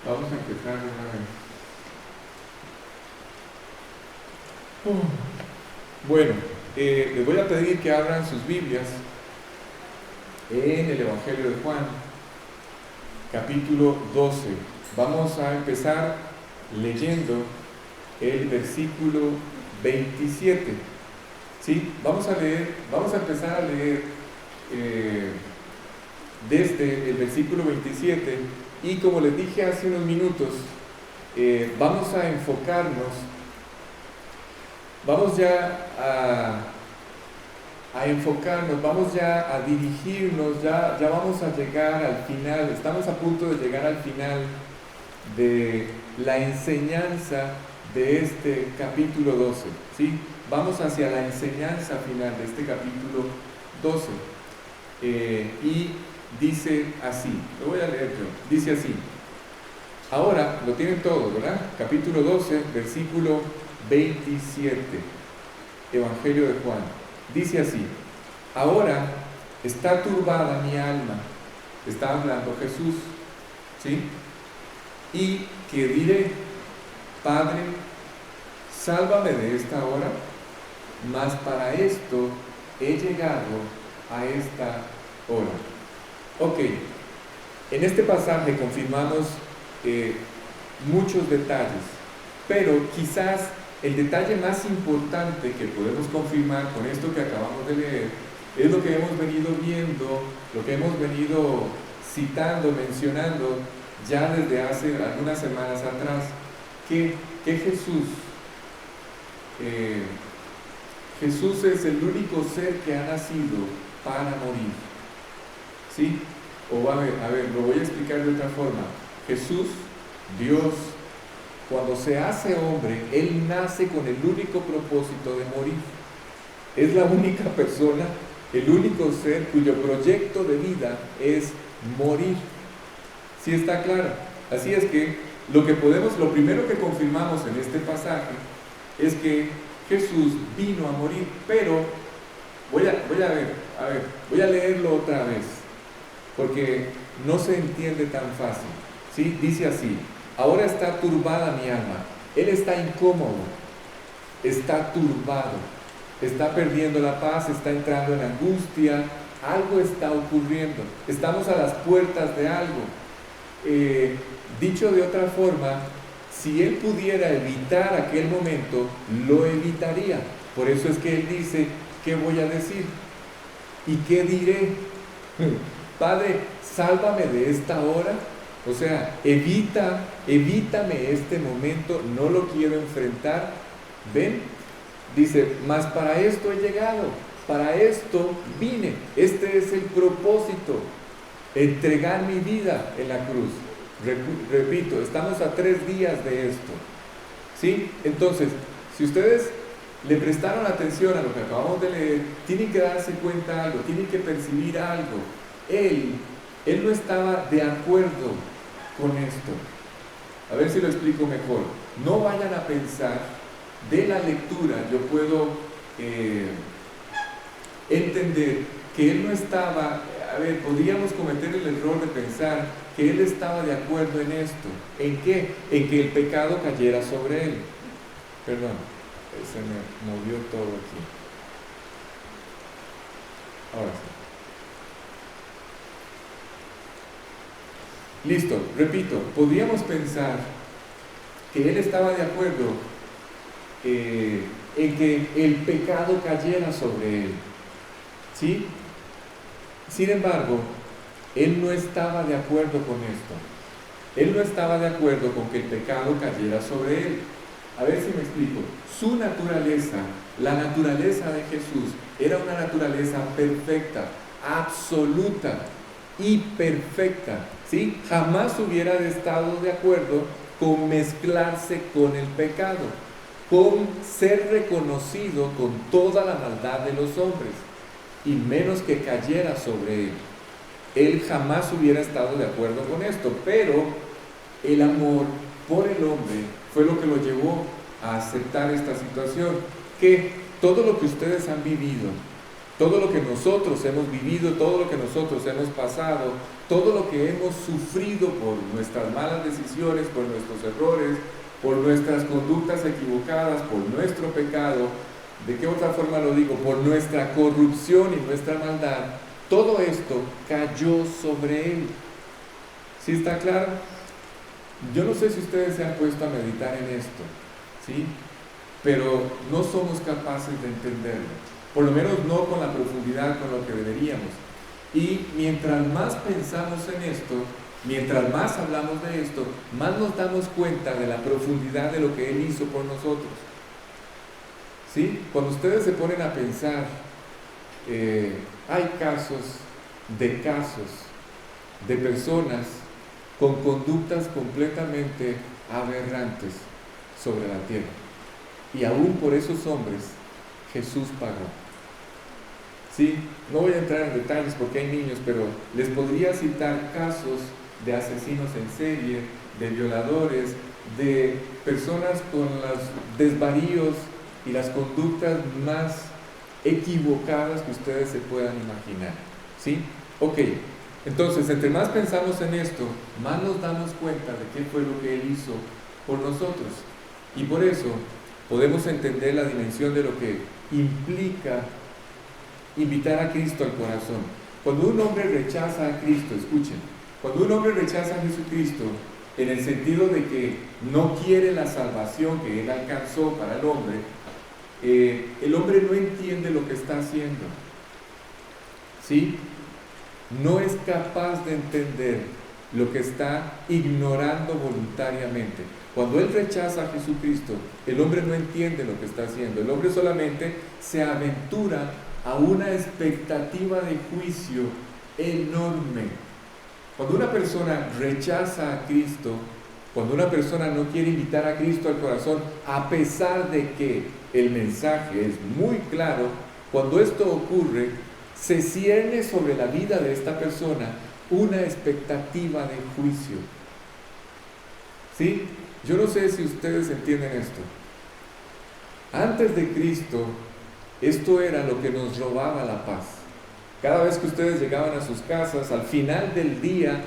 Vamos a empezar de una vez. Bueno, les voy a pedir que abran sus Biblias en el Evangelio de Juan, capítulo 12. Vamos a empezar leyendo el versículo 27. ¿Sí? Vamos a empezar a leer desde el versículo 27 y, como les dije hace unos minutos, vamos a enfocarnos, vamos ya a enfocarnos, vamos ya a dirigirnos, ya vamos a llegar al final, estamos a punto de llegar al final de la enseñanza de este capítulo 12, ¿sí? Vamos hacia la enseñanza final de este capítulo 12, y dice así, lo voy a leer yo, dice así. Ahora, lo tienen todos, ¿verdad? Capítulo 12, versículo 27, Evangelio de Juan. Dice así: ahora está turbada mi alma, está hablando Jesús, ¿sí? Y que diré, Padre, sálvame de esta hora, mas para esto he llegado a esta hora. Ok, en este pasaje confirmamos muchos detalles, pero quizás el detalle más importante que podemos confirmar con esto que acabamos de leer es lo que hemos venido viendo, lo que hemos venido citando, mencionando ya desde hace algunas semanas atrás, que Jesús es el único ser que ha nacido para morir, ¿sí? O a ver, lo voy a explicar de otra forma. Jesús, Dios, cuando se hace hombre, Él nace con el único propósito de morir. Es la única persona, el único ser cuyo proyecto de vida es morir. ¿Sí está claro? Así es que lo primero que confirmamos en este pasaje es que Jesús vino a morir, pero voy a leerlo otra vez, porque no se entiende tan fácil, ¿sí? Dice así: ahora está turbada mi alma. Él está incómodo, está turbado, está perdiendo la paz, está entrando en angustia, algo está ocurriendo, estamos a las puertas de algo. Dicho de otra forma, si Él pudiera evitar aquel momento, lo evitaría. Por eso es que Él dice: ¿qué voy a decir? ¿Y qué diré? Padre, sálvame de esta hora. O sea, evítame este momento, no lo quiero enfrentar. ¿Ven? Dice, mas para esto he llegado, para esto vine. Este es el propósito, entregar mi vida en la cruz. Repito, estamos a 3 días de esto, ¿sí? Entonces, si ustedes le prestaron atención a lo que acabamos de leer, tienen que darse cuenta de algo, tienen que percibir algo. Él no estaba de acuerdo con esto. A ver si lo explico mejor. No vayan a pensar, de la lectura yo puedo entender que Él no estaba, podríamos cometer el error de pensar que Él estaba de acuerdo en esto. ¿En qué? En que el pecado cayera sobre Él. Perdón, se me movió todo aquí. Ahora sí. Listo, repito, podríamos pensar que Él estaba de acuerdo en que el pecado cayera sobre Él, ¿sí? Sin embargo, Él no estaba de acuerdo con esto. Él no estaba de acuerdo con que el pecado cayera sobre Él. A ver si me explico. Su naturaleza, la naturaleza de Jesús, era una naturaleza perfecta, absoluta y perfecta, ¿sí? Jamás hubiera estado de acuerdo con mezclarse con el pecado, con ser reconocido con toda la maldad de los hombres, y menos que cayera sobre Él. Él jamás hubiera estado de acuerdo con esto, pero el amor por el hombre fue lo que lo llevó a aceptar esta situación, que todo lo que ustedes han vivido, todo lo que nosotros hemos vivido, todo lo que nosotros hemos pasado, todo lo que hemos sufrido por nuestras malas decisiones, por nuestros errores, por nuestras conductas equivocadas, por nuestro pecado, ¿de qué otra forma lo digo? Por nuestra corrupción y nuestra maldad, todo esto cayó sobre Él. ¿Sí está claro? Yo no sé si ustedes se han puesto a meditar en esto, ¿sí? Pero no somos capaces de entenderlo, por lo menos no con la profundidad con lo que deberíamos. Y mientras más pensamos en esto, mientras más hablamos de esto, más nos damos cuenta de la profundidad de lo que Él hizo por nosotros. ¿Sí? Cuando ustedes se ponen a pensar, hay casos de personas con conductas completamente aberrantes sobre la tierra. Y aún por esos hombres, Jesús pagó. Sí, no voy a entrar en detalles porque hay niños, pero les podría citar casos de asesinos en serie, de violadores, de personas con los desvaríos y las conductas más equivocadas que ustedes se puedan imaginar. ¿Sí? Ok, entonces, entre más pensamos en esto, más nos damos cuenta de qué fue lo que Él hizo por nosotros. Y por eso podemos entender la dimensión de lo que implica invitar a Cristo al corazón. Cuando un hombre rechaza a Cristo, escuchen, cuando un hombre rechaza a Jesucristo, en el sentido de que no quiere la salvación que Él alcanzó para el hombre no entiende lo que está haciendo. ¿Sí? No es capaz de entender lo que está ignorando voluntariamente. Cuando él rechaza a Jesucristo, el hombre no entiende lo que está haciendo. El hombre solamente se aventura a una expectativa de juicio enorme. Cuando una persona rechaza a Cristo, cuando una persona no quiere invitar a Cristo al corazón, a pesar de que el mensaje es muy claro, cuando esto ocurre, se cierne sobre la vida de esta persona una expectativa de juicio. ¿Sí? Yo no sé si ustedes entienden esto. Antes de Cristo, esto era lo que nos robaba la paz. Cada vez que ustedes llegaban a sus casas, al final del día,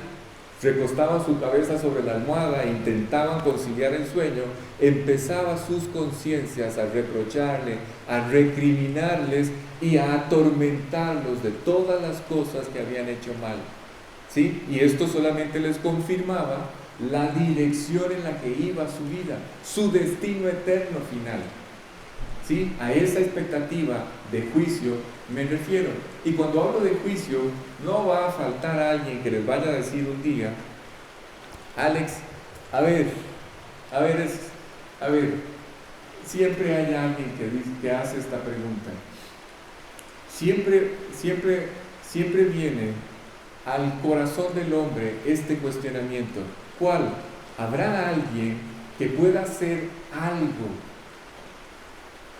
recostaban su cabeza sobre la almohada e intentaban conciliar el sueño, empezaba sus conciencias a reprocharle, a recriminarles y a atormentarlos de todas las cosas que habían hecho mal. ¿Sí? Y esto solamente les confirmaba la dirección en la que iba su vida, su destino eterno final. ¿Sí? A esa expectativa de juicio me refiero. Y cuando hablo de juicio, no va a faltar alguien que les vaya a decir un día: Alex, a ver, siempre hay alguien que hace esta pregunta. Siempre viene al corazón del hombre este cuestionamiento. ¿Cuál? ¿Habrá alguien que pueda hacer algo?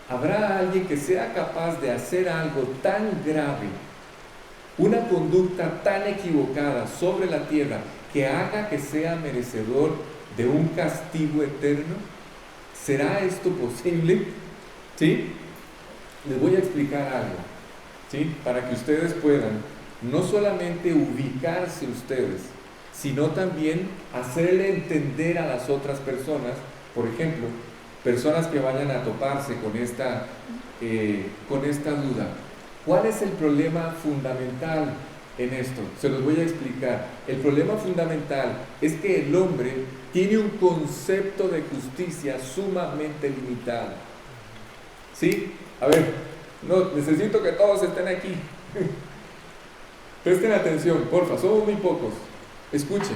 ¿Habrá alguien que sea capaz de hacer algo tan grave, una conducta tan equivocada sobre la tierra, que haga que sea merecedor de un castigo eterno? ¿Será esto posible? ¿Sí? Les voy a explicar algo, ¿sí? Para que ustedes puedan no solamente ubicarse ustedes, sino también hacerle entender a las otras personas, por ejemplo, personas que vayan a toparse con esta duda. ¿Cuál es el problema fundamental en esto? Se los voy a explicar. El problema fundamental es que el hombre tiene un concepto de justicia sumamente limitado. ¿Sí? A ver, no, necesito que todos estén aquí. Presten atención, porfa, somos muy pocos. Escuchen,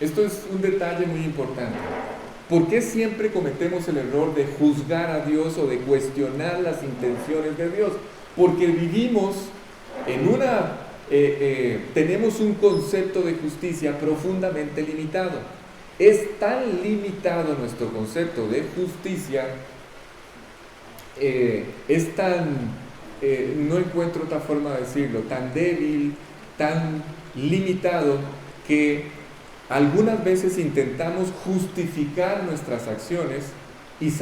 esto es un detalle muy importante. ¿Por qué siempre cometemos el error de juzgar a Dios o de cuestionar las intenciones de Dios? Porque vivimos tenemos un concepto de justicia profundamente limitado. Es tan limitado nuestro concepto de justicia, no encuentro otra forma de decirlo, tan débil, tan limitado, que algunas veces intentamos justificar nuestras acciones y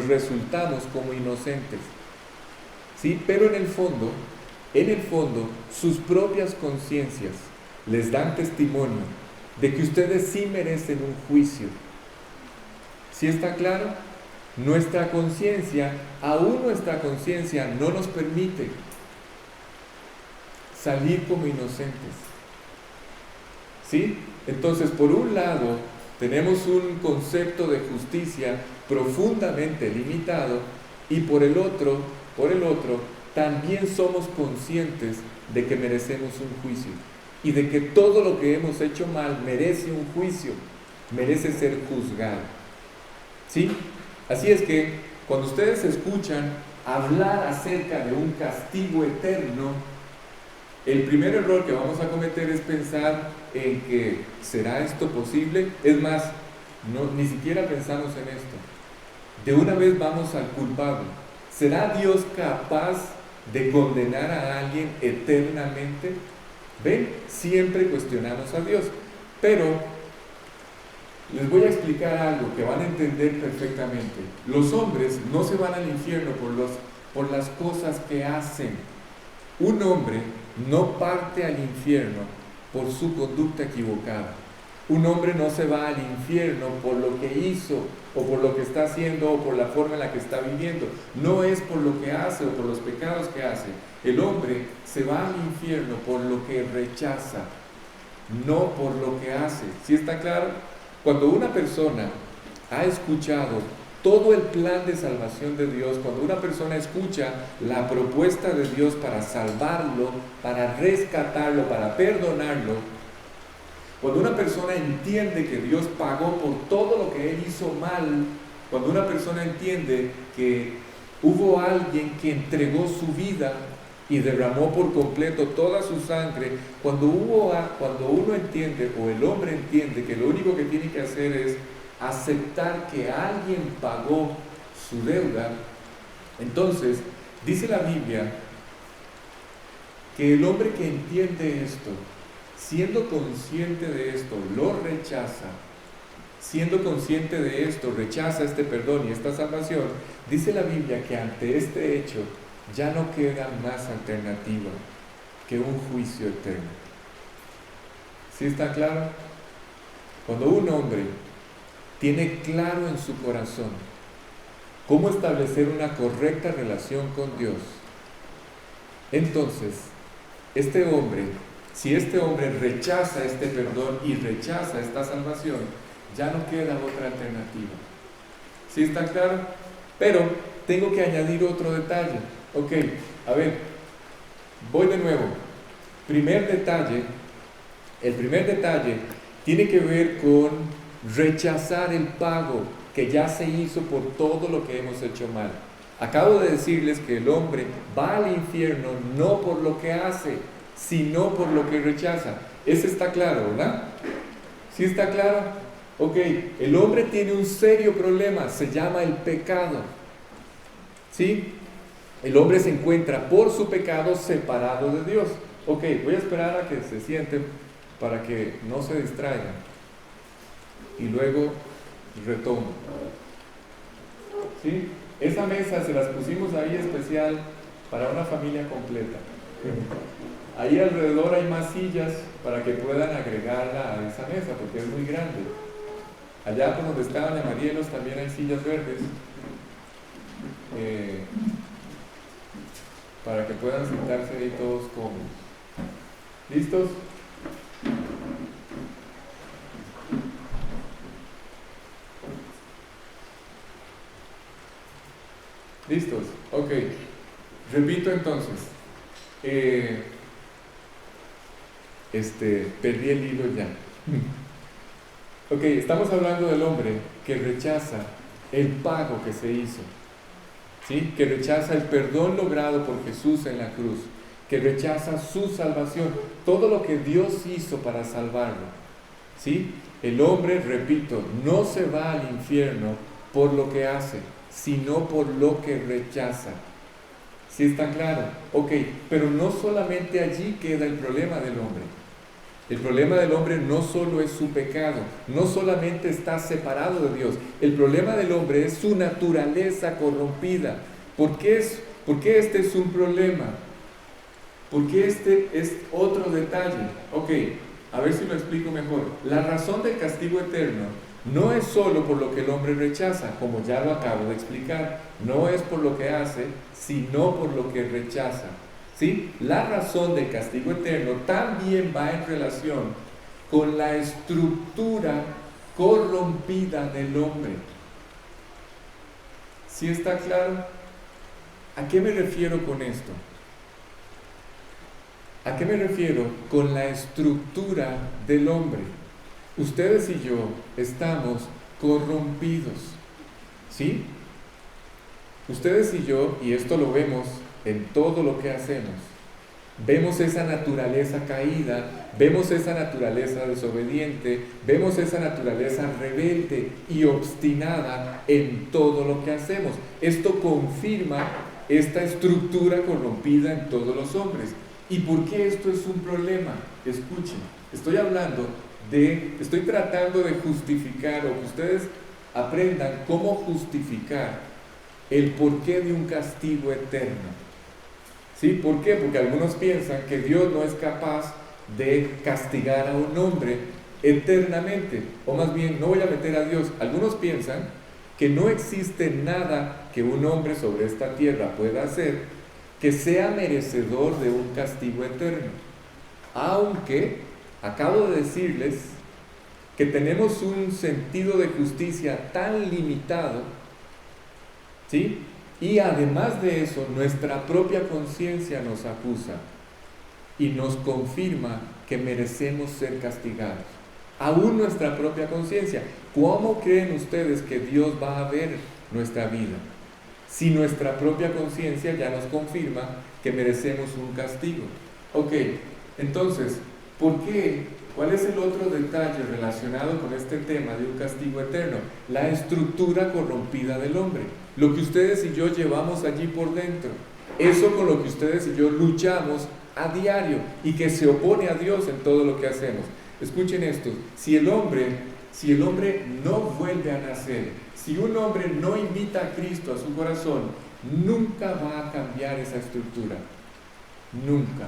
resultamos como inocentes. ¿sí? Pero en el fondo, sus propias conciencias les dan testimonio de que ustedes sí merecen un juicio. ¿Sí está claro? Nuestra conciencia, aún nuestra conciencia no nos permite salir como inocentes. ¿Sí? Entonces, por un lado, tenemos un concepto de justicia profundamente limitado y por el otro, también somos conscientes de que merecemos un juicio y de que todo lo que hemos hecho mal merece un juicio, merece ser juzgado. ¿Sí? Así es que cuando ustedes escuchan hablar acerca de un castigo eterno, el primer error que vamos a cometer es pensar en que ¿será esto posible? Es más, ni siquiera pensamos en esto. De una vez vamos al culpable. ¿Será Dios capaz de condenar a alguien eternamente? ¿Ven? Siempre cuestionamos a Dios. Pero les voy a explicar algo que van a entender perfectamente. Los hombres no se van al infierno por las cosas que hacen. Un hombre no parte al infierno por su conducta equivocada. Un hombre no se va al infierno por lo que hizo, o por lo que está haciendo, o por la forma en la que está viviendo. No es por lo que hace o por los pecados que hace. El hombre se va al infierno por lo que rechaza, no por lo que hace. ¿Sí está claro? Cuando una persona ha escuchado todo el plan de salvación de Dios, cuando una persona escucha la propuesta de Dios para salvarlo, para rescatarlo, para perdonarlo, cuando una persona entiende que Dios pagó por todo lo que él hizo mal, cuando una persona entiende que hubo alguien que entregó su vida y derramó por completo toda su sangre, cuando uno entiende, o el hombre entiende, que lo único que tiene que hacer es aceptar que alguien pagó su deuda, entonces dice la Biblia que el hombre que entiende esto, siendo consciente de esto, lo rechaza. Siendo consciente de esto, rechaza este perdón y esta salvación. Dice la Biblia que ante este hecho ya no queda más alternativa que un juicio eterno. ¿Sí está claro? Cuando un hombre tiene claro en su corazón cómo establecer una correcta relación con Dios, entonces si este hombre rechaza este perdón y rechaza esta salvación, ya no queda otra alternativa. ¿Sí está claro? Pero tengo que añadir otro detalle. Ok, a ver, voy de nuevo. El primer detalle tiene que ver con rechazar el pago que ya se hizo por todo lo que hemos hecho mal. Acabo de decirles que el hombre va al infierno no por lo que hace, sino por lo que rechaza. Ese está claro, ¿verdad? ¿Sí está claro? Ok, el hombre tiene un serio problema, se llama el pecado. ¿Sí? El hombre se encuentra por su pecado separado de Dios. Ok, voy a esperar a que se sienten para que no se distraigan. Y luego retomo. ¿Sí? Esa mesa se las pusimos ahí especial para una familia completa. Ahí alrededor hay más sillas para que puedan agregarla a esa mesa, porque es muy grande. Allá por donde estaban en Marielos también hay sillas verdes, para que puedan sentarse ahí todos cómodos. ¿Listos? ¿Listos? Ok. Repito entonces. Perdí el hilo ya. Ok, estamos hablando del hombre que rechaza el pago que se hizo, ¿sí? Que rechaza el perdón logrado por Jesús en la cruz, que rechaza su salvación, todo lo que Dios hizo para salvarlo, ¿sí? El hombre, repito, no se va al infierno por lo que hace, sino por lo que rechaza. ¿Sí está claro? Ok, pero no solamente allí queda el problema del hombre. El problema del hombre no solo es su pecado, no solamente está separado de Dios. El problema del hombre es su naturaleza corrompida. ¿Por qué ¿Por qué este es un problema? ¿Por qué este es otro detalle? Ok, a ver si lo explico mejor. La razón del castigo eterno no es solo por lo que el hombre rechaza, como ya lo acabo de explicar. No es por lo que hace, sino por lo que rechaza. ¿Sí? La razón del castigo eterno también va en relación con la estructura corrompida del hombre. ¿Sí está claro? ¿A qué me refiero con esto? ¿A qué me refiero con la estructura del hombre? Ustedes y yo estamos corrompidos, ¿sí? Ustedes y yo, y esto lo vemos en todo lo que hacemos, vemos esa naturaleza caída, vemos esa naturaleza desobediente, vemos esa naturaleza rebelde y obstinada en todo lo que hacemos. Esto confirma esta estructura corrompida en todos los hombres. ¿Y por qué esto es un problema? Escuchen, estoy tratando de justificar, o que ustedes aprendan cómo justificar el porqué de un castigo eterno. ¿Sí? ¿Por qué? Porque algunos piensan que Dios no es capaz de castigar a un hombre eternamente, o más bien, no voy a meter a Dios. Algunos piensan que no existe nada que un hombre sobre esta tierra pueda hacer que sea merecedor de un castigo eterno. Aunque acabo de decirles que tenemos un sentido de justicia tan limitado, ¿sí? Y además de eso, nuestra propia conciencia nos acusa y nos confirma que merecemos ser castigados. Aún nuestra propia conciencia. ¿Cómo creen ustedes que Dios va a ver nuestra vida si nuestra propia conciencia ya nos confirma que merecemos un castigo? Ok, entonces, ¿por qué? ¿Cuál es el otro detalle relacionado con este tema de un castigo eterno? La estructura corrompida del hombre. Lo que ustedes y yo llevamos allí por dentro. Eso con lo que ustedes y yo luchamos a diario y que se opone a Dios en todo lo que hacemos. Escuchen esto, si el hombre no vuelve a nacer, si un hombre no invita a Cristo a su corazón, nunca va a cambiar esa estructura. Nunca.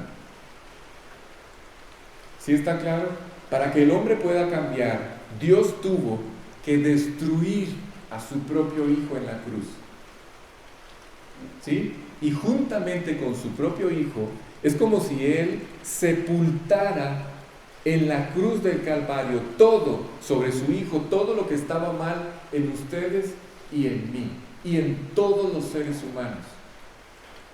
¿Sí está claro? Para que el hombre pueda cambiar, Dios tuvo que destruir a su propio Hijo en la cruz. ¿Sí? Y juntamente con su propio Hijo, es como si Él sepultara en la cruz del Calvario todo sobre su Hijo, todo lo que estaba mal en ustedes y en mí, y en todos los seres humanos.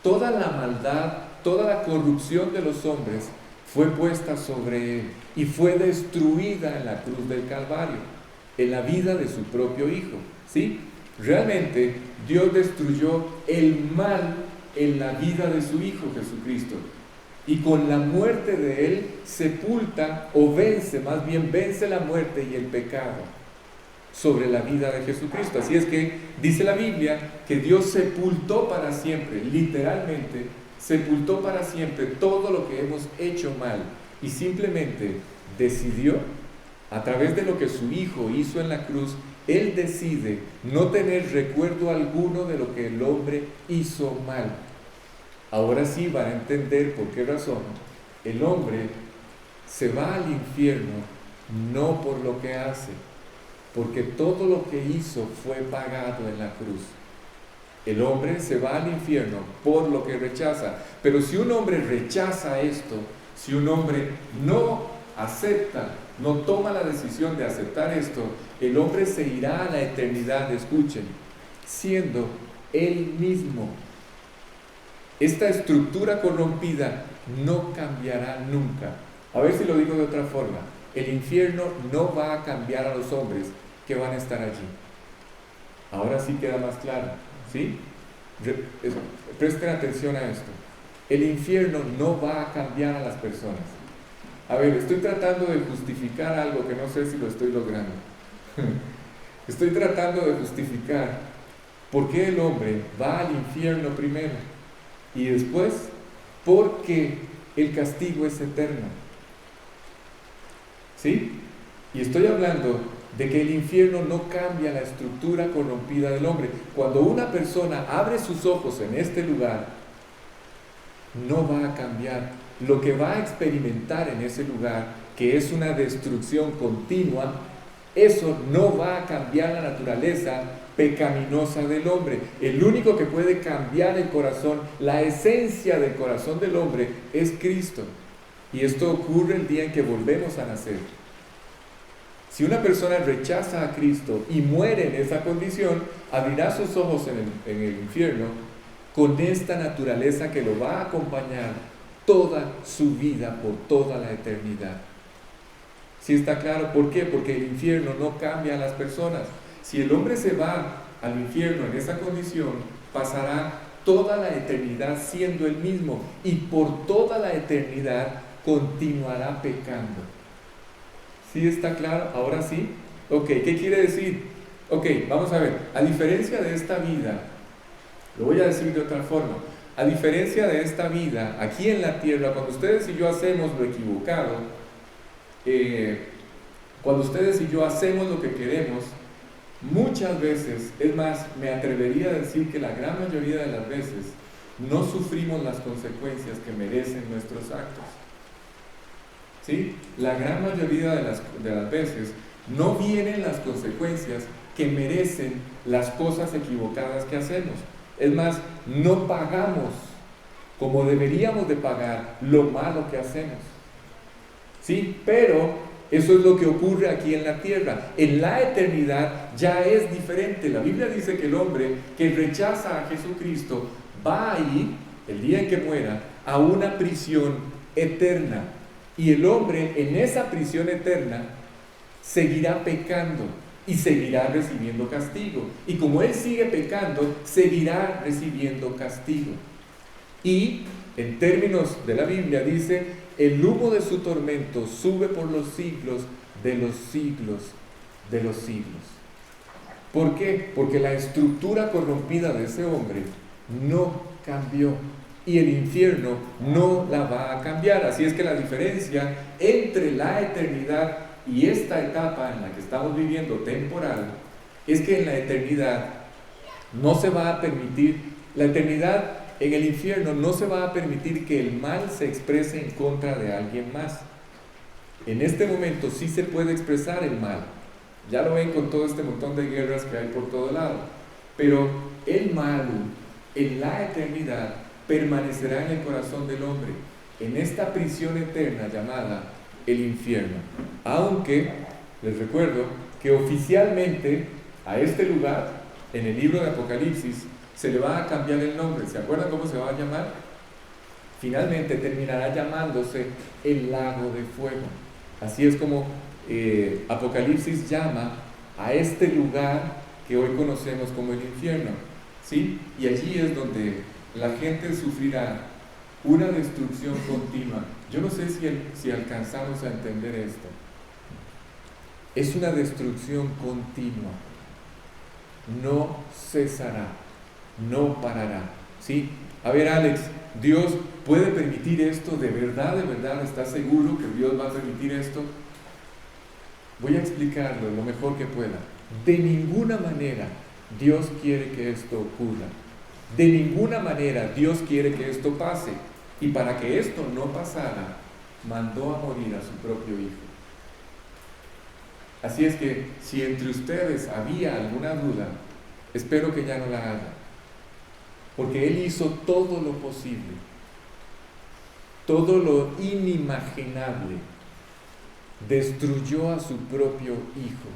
Toda la maldad, toda la corrupción de los hombres fue puesta sobre Él y fue destruida en la cruz del Calvario, en la vida de su propio Hijo. ¿Sí? Realmente Dios destruyó el mal en la vida de su Hijo Jesucristo. Y con la muerte de Él sepulta o vence, más bien vence la muerte y el pecado sobre la vida de Jesucristo. Así es que dice la Biblia que Dios sepultó para siempre, literalmente, sepultó para siempre todo lo que hemos hecho mal y simplemente decidió, a través de lo que su Hijo hizo en la cruz, Él decide no tener recuerdo alguno de lo que el hombre hizo mal. Ahora sí van a entender por qué razón el hombre se va al infierno no por lo que hace, porque todo lo que hizo fue pagado en la cruz. El hombre se va al infierno por lo que rechaza. Pero si un hombre rechaza esto, si un hombre no acepta, no toma la decisión de aceptar esto, el hombre se irá a la eternidad, escuchen, siendo él mismo. Esta estructura corrompida no cambiará nunca. A ver si lo digo de otra forma. El infierno no va a cambiar a los hombres que van a estar allí. Ahora sí queda más claro, ¿sí? Presten atención a esto. El infierno no va a cambiar a las personas. A ver, estoy tratando de justificar algo que no sé si lo estoy logrando. Estoy tratando de justificar por qué el hombre va al infierno primero y después por qué el castigo es eterno. ¿Sí? Y estoy hablando de que el infierno no cambia la estructura corrompida del hombre. Cuando una persona abre sus ojos en este lugar, no va a cambiar. Lo que va a experimentar en ese lugar, que es una destrucción continua, eso no va a cambiar la naturaleza pecaminosa del hombre. El único que puede cambiar el corazón, la esencia del corazón del hombre, es Cristo. Y esto ocurre el día en que volvemos a nacer. Si una persona rechaza a Cristo y muere en esa condición, abrirá sus ojos en el infierno con esta naturaleza que lo va a acompañar toda su vida por toda la eternidad. ¿Sí está claro? ¿Por qué? Porque el infierno no cambia a las personas. Si el hombre se va al infierno en esa condición, pasará toda la eternidad siendo el mismo y por toda la eternidad continuará pecando. ¿Sí está claro? ¿Ahora sí? Ok, ¿qué quiere decir? Ok, vamos a ver. A diferencia de esta vida, lo voy a decir de otra forma. A diferencia de esta vida, aquí en la tierra, cuando ustedes y yo hacemos lo equivocado, cuando ustedes y yo hacemos lo que queremos, muchas veces, es más, me atrevería a decir que la gran mayoría de las veces, no sufrimos las consecuencias que merecen nuestros actos. ¿Sí? La gran mayoría de las veces no vienen las consecuencias que merecen las cosas equivocadas que hacemos. Es más, no pagamos como deberíamos de pagar lo malo que hacemos. ¿Sí? Pero eso es lo que ocurre aquí en la tierra. En la eternidad ya es diferente. La Biblia dice que el hombre que rechaza a Jesucristo va a ir, el día en que muera, a una prisión eterna. Y el hombre en esa prisión eterna seguirá pecando y seguirá recibiendo castigo. Y como él sigue pecando, seguirá recibiendo castigo. Y en términos de la Biblia dice, el humo de su tormento sube por los siglos de los siglos de los siglos. ¿Por qué? Porque la estructura corrompida de ese hombre no cambió. Y el infierno no la va a cambiar. Así es que la diferencia entre la eternidad y esta etapa en la que estamos viviendo temporal es que en la eternidad no se va a permitir, la eternidad en el infierno no se va a permitir que el mal se exprese en contra de alguien más. En este momento sí se puede expresar el mal. Ya lo ven con todo este montón de guerras que hay por todo lado. Pero el mal en la eternidad permanecerá en el corazón del hombre, en esta prisión eterna llamada el infierno. Aunque, les recuerdo, que oficialmente a este lugar, en el libro de Apocalipsis, se le va a cambiar el nombre. ¿Se acuerdan cómo se va a llamar? Finalmente terminará llamándose el lago de fuego. Así es como Apocalipsis llama a este lugar que hoy conocemos como el infierno, ¿sí? Y allí es donde la gente sufrirá una destrucción continua. Yo no sé si alcanzamos a entender esto. Es una destrucción continua. No cesará, no parará. ¿Sí? A ver, Alex, ¿Dios puede permitir esto? ¿De verdad, estás seguro que Dios va a permitir esto? Voy a explicarlo lo mejor que pueda. De ninguna manera Dios quiere que esto ocurra. De ninguna manera Dios quiere que esto pase. Y para que esto no pasara, mandó a morir a su propio Hijo. Así es que, si entre ustedes había alguna duda, espero que ya no la haya. Porque Él hizo todo lo posible, todo lo inimaginable. Destruyó a su propio Hijo.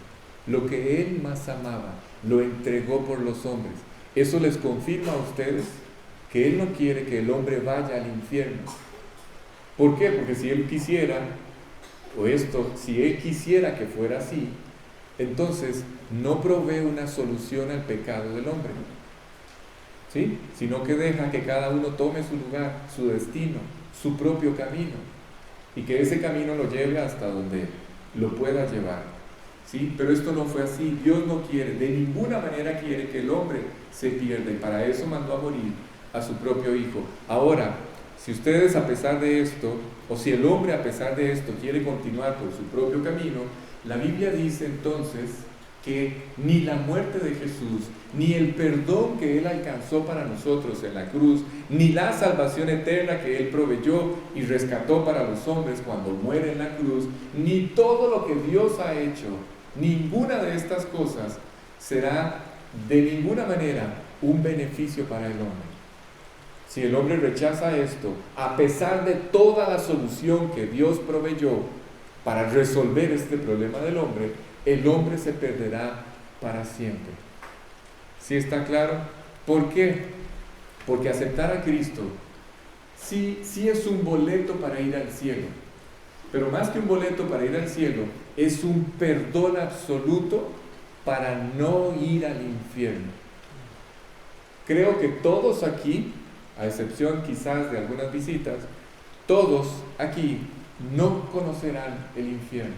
Lo que Él más amaba, lo entregó por los hombres. Eso les confirma a ustedes que Él no quiere que el hombre vaya al infierno. ¿Por qué? Porque si Él quisiera, si Él quisiera que fuera así, entonces no provee una solución al pecado del hombre, ¿sí? Sino que deja que cada uno tome su lugar, su destino, su propio camino, y que ese camino lo lleve hasta donde lo pueda llevar, ¿sí? Pero esto no fue así. Dios no quiere, de ninguna manera quiere que el hombre se pierda, y para eso mandó a morir a su propio Hijo. Ahora, Si ustedes a pesar de esto, o si el hombre a pesar de esto quiere continuar por su propio camino, la Biblia dice entonces que ni la muerte de Jesús, ni el perdón que Él alcanzó para nosotros en la cruz, ni la salvación eterna que Él proveyó y rescató para los hombres cuando muere en la cruz, ni todo lo que Dios ha hecho, ninguna de estas cosas será de ninguna manera un beneficio para el hombre. Si el hombre rechaza esto, a pesar de toda la solución que Dios proveyó para resolver este problema del hombre, el hombre se perderá para siempre. ¿Sí está claro? ¿Por qué? Porque aceptar a Cristo sí es un boleto para ir al cielo, pero más que un boleto para ir al cielo, es un perdón absoluto para no ir al infierno. Creo que todos aquí, a excepción quizás de algunas visitas, todos aquí no conocerán el infierno.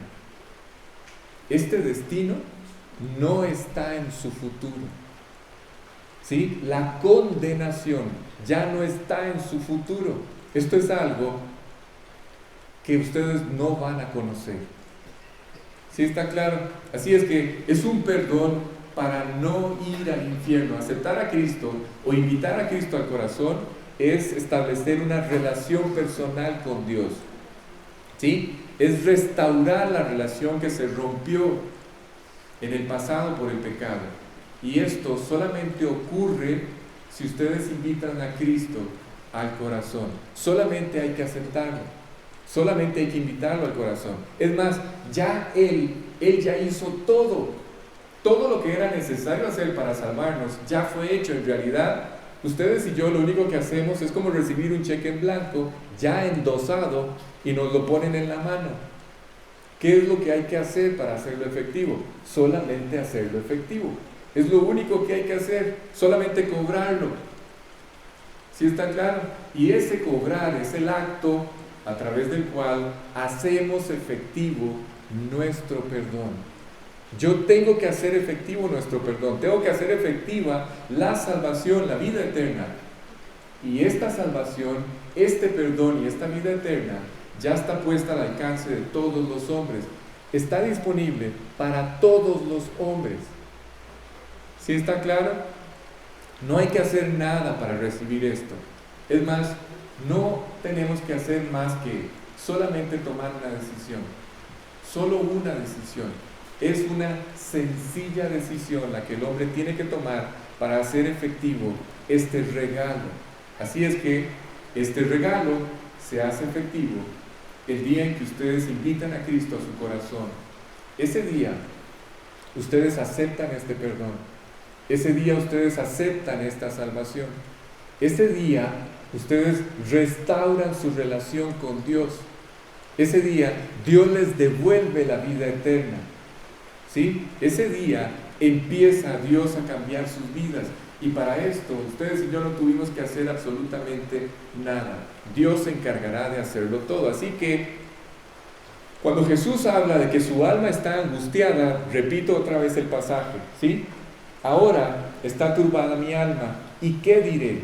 Este destino no está en su futuro. ¿Sí? La condenación ya no está en su futuro. Esto es algo que ustedes no van a conocer. ¿Sí está claro? Así es que es un perdón para no ir al infierno. Aceptar a Cristo o invitar a Cristo al corazón es establecer una relación personal con Dios. ¿Sí? Es restaurar la relación que se rompió en el pasado por el pecado. Y esto solamente ocurre si ustedes invitan a Cristo al corazón. Solamente hay que aceptarlo. Solamente hay que invitarlo al corazón. Es más, ya Él ya hizo todo. Todo lo que era necesario hacer para salvarnos ya fue hecho. En realidad, ustedes y yo lo único que hacemos es como recibir un cheque en blanco, ya endosado, y nos lo ponen en la mano. ¿Qué es lo que hay que hacer para hacerlo efectivo? Solamente hacerlo efectivo. Es lo único que hay que hacer, solamente cobrarlo. ¿Sí está claro? Y ese cobrar es el acto a través del cual hacemos efectivo nuestro perdón. Yo tengo que hacer efectivo nuestro perdón, tengo que hacer efectiva la salvación, la vida eterna. Y esta salvación, este perdón y esta vida eterna ya está puesta al alcance de todos los hombres. Está disponible para todos los hombres. ¿Sí está claro? No hay que hacer nada para recibir esto. Es más, no tenemos que hacer más que solamente tomar una decisión. Solo una decisión. Es una sencilla decisión la que el hombre tiene que tomar para hacer efectivo este regalo. Así es que este regalo se hace efectivo el día en que ustedes invitan a Cristo a su corazón. Ese día ustedes aceptan este perdón. Ese día ustedes aceptan esta salvación. Ese día ustedes restauran su relación con Dios. Ese día Dios les devuelve la vida eterna. ¿Sí? Ese día empieza Dios a cambiar sus vidas. Y para esto, ustedes y yo no tuvimos que hacer absolutamente nada. Dios se encargará de hacerlo todo. Así que, cuando Jesús habla de que su alma está angustiada, repito otra vez el pasaje, ¿sí? Ahora está turbada mi alma. ¿Y qué diré?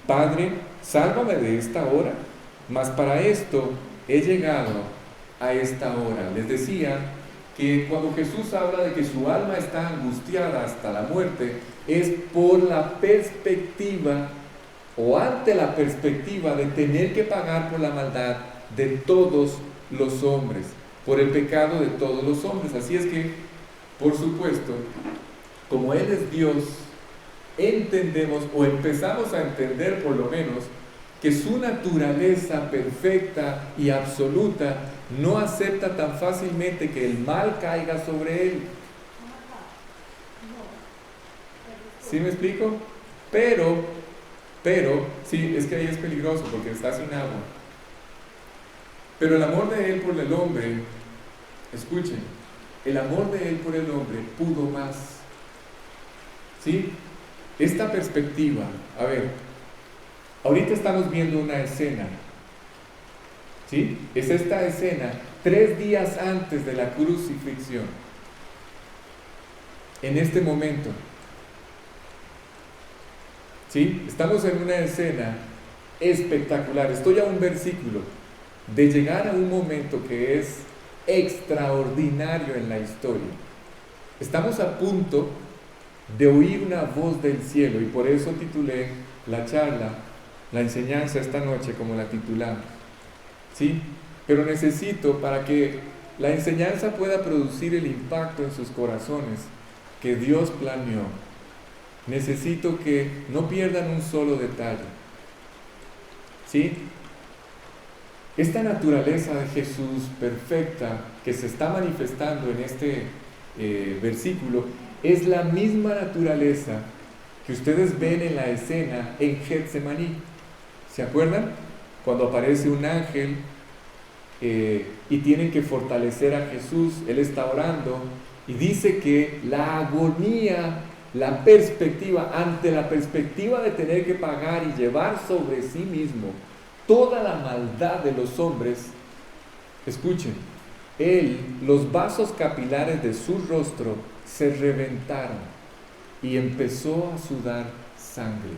Padre, sálvame de esta hora. Mas para esto he llegado a esta hora. Les decía que cuando Jesús habla de que su alma está angustiada hasta la muerte, es por la perspectiva o ante la perspectiva de tener que pagar por la maldad de todos los hombres, por el pecado de todos los hombres. Así es que, por supuesto, como Él es Dios, entendemos o empezamos a entender por lo menos que su naturaleza perfecta y absoluta no acepta tan fácilmente que el mal caiga sobre Él. ¿Sí me explico? Pero, sí, es que ahí es peligroso porque está sin agua. Pero el amor de Él por el hombre, escuchen, el amor de Él por el hombre pudo más. ¿Sí? Esta perspectiva, a ver, ahorita estamos viendo una escena. ¿Sí? Es esta escena 3 días antes de la crucifixión. En este momento. ¿Sí? Estamos en una escena espectacular. Estoy a un versículo de llegar a un momento que es extraordinario en la historia. Estamos a punto de oír una voz del cielo, y por eso titulé la charla, la enseñanza esta noche, como la titulamos. ¿Sí? Pero necesito, para que la enseñanza pueda producir el impacto en sus corazones que Dios planeó, necesito que no pierdan un solo detalle. ¿Sí? Esta naturaleza de Jesús perfecta que se está manifestando en este versículo es la misma naturaleza que ustedes ven en la escena en Getsemaní. ¿Se acuerdan? Cuando aparece un ángel y tienen que fortalecer a Jesús, Él está orando y dice que la agonía, la perspectiva, ante la perspectiva de tener que pagar y llevar sobre sí mismo toda la maldad de los hombres, escuchen, los vasos capilares de su rostro se reventaron y empezó a sudar sangre.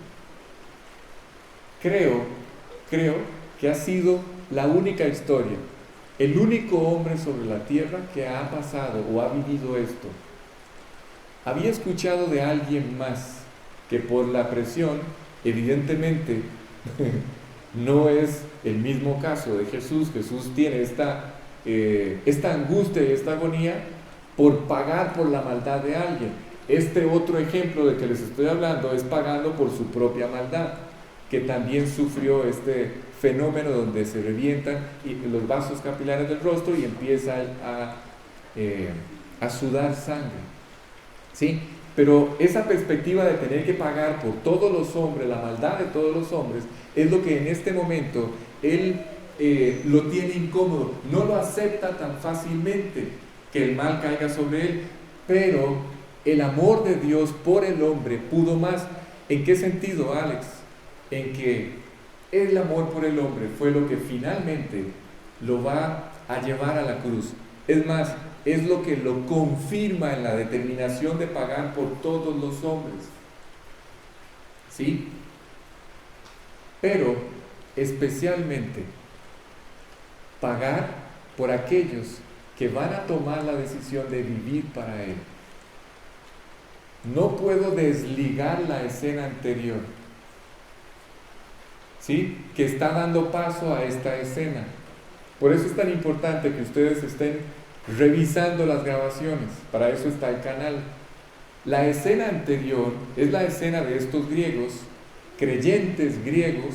Creo que ha sido la única historia, el único hombre sobre la tierra que ha pasado o ha vivido esto. Había escuchado de alguien más que por la presión, evidentemente, no es el mismo caso de Jesús. Jesús tiene esta angustia y esta agonía por pagar por la maldad de alguien. Este otro ejemplo de que les estoy hablando es pagando por su propia maldad, que también sufrió este fenómeno donde se revientan los vasos capilares del rostro y empieza a sudar sangre. ¿Sí? Pero esa perspectiva de tener que pagar por todos los hombres, la maldad de todos los hombres, es lo que en este momento él lo tiene incómodo, no lo acepta tan fácilmente que el mal caiga sobre él, pero el amor de Dios por el hombre pudo más. ¿En qué sentido, Alex? En que el amor por el hombre fue lo que finalmente lo va a llevar a la cruz. Es más, es lo que lo confirma en la determinación de pagar por todos los hombres. ¿Sí? Pero especialmente pagar por aquellos que van a tomar la decisión de vivir para Él. No puedo desligar la escena anterior, ¿sí?, que está dando paso a esta escena. Por eso es tan importante que ustedes estén revisando las grabaciones. Para eso está el canal. La escena anterior es la escena de estos griegos, creyentes griegos,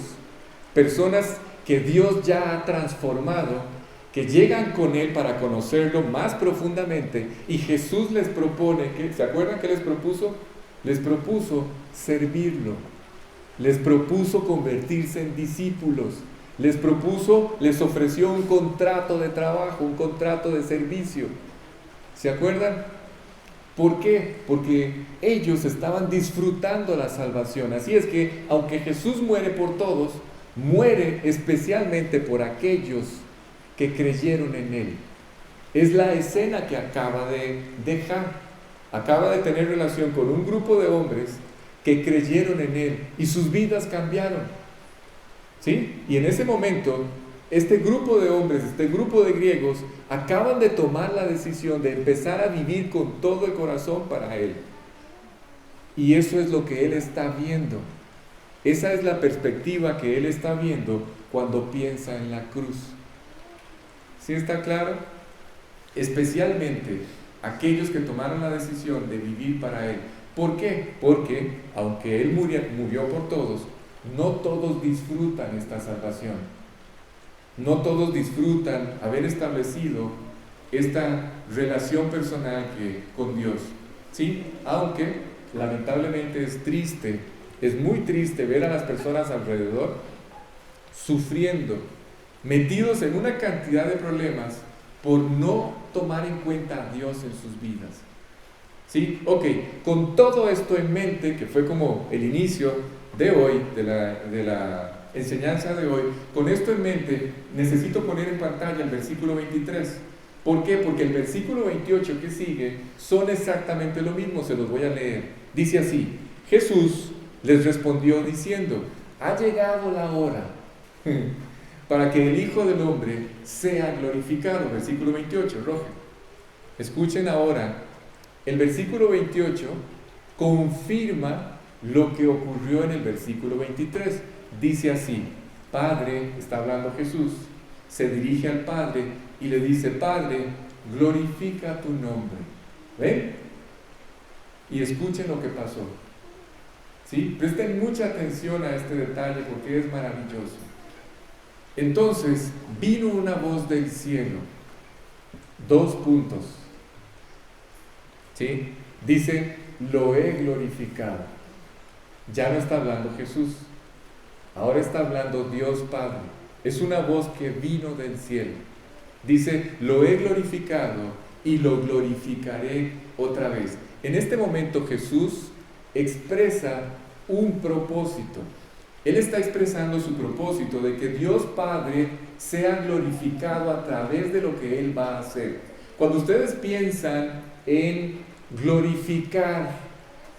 personas que Dios ya ha transformado, que llegan con Él para conocerlo más profundamente, y Jesús les propone, ¿se acuerdan qué les propuso? Les propuso servirlo, les propuso convertirse en discípulos, les ofreció un contrato de trabajo, un contrato de servicio. ¿Se acuerdan? ¿Por qué? Porque ellos estaban disfrutando la salvación. Así es que, aunque Jesús muere por todos, muere especialmente por aquellos que creyeron en Él. Es la escena que acaba de dejar. Acaba de tener relación con un grupo de hombres que creyeron en Él y sus vidas cambiaron. ¿Sí? Y en ese momento, este grupo de hombres, este grupo de griegos, acaban de tomar la decisión de empezar a vivir con todo el corazón para Él. Y eso es lo que Él está viendo. Esa es la perspectiva que Él está viendo cuando piensa en la cruz. ¿Sí está claro? Especialmente aquellos que tomaron la decisión de vivir para Él. ¿Por qué? Porque aunque Él murió por todos, no todos disfrutan esta salvación. No todos disfrutan haber establecido esta relación personal con Dios. ¿Sí? Aunque lamentablemente es triste, es muy triste ver a las personas alrededor sufriendo, metidos en una cantidad de problemas por no tomar en cuenta a Dios en sus vidas. ¿Sí? Ok, con todo esto en mente, que fue como el inicio de hoy, de la enseñanza de hoy, con esto en mente, necesito poner en pantalla el versículo 23. ¿Por qué? Porque el versículo 28 que sigue son exactamente lo mismo, se los voy a leer. Dice así: Jesús les respondió diciendo: ha llegado la hora para que el Hijo del Hombre sea glorificado. Versículo 28, Roge. Escuchen ahora, el versículo 28 confirma lo que ocurrió en el versículo 23. Dice así: Padre, está hablando Jesús, se dirige al Padre y le dice: Padre, glorifica tu nombre. ¿Ven? Y escuchen lo que pasó. ¿Sí? Presten mucha atención a este detalle porque es maravilloso. Entonces vino una voz del cielo. 2 puntos. ¿Sí? Dice: lo he glorificado. Ya no está hablando Jesús. Ahora está hablando Dios Padre. Es una voz que vino del cielo. Dice: lo he glorificado y lo glorificaré otra vez. En este momento Jesús expresa un propósito. Él está expresando su propósito de que Dios Padre sea glorificado a través de lo que Él va a hacer. Cuando ustedes piensan en glorificar,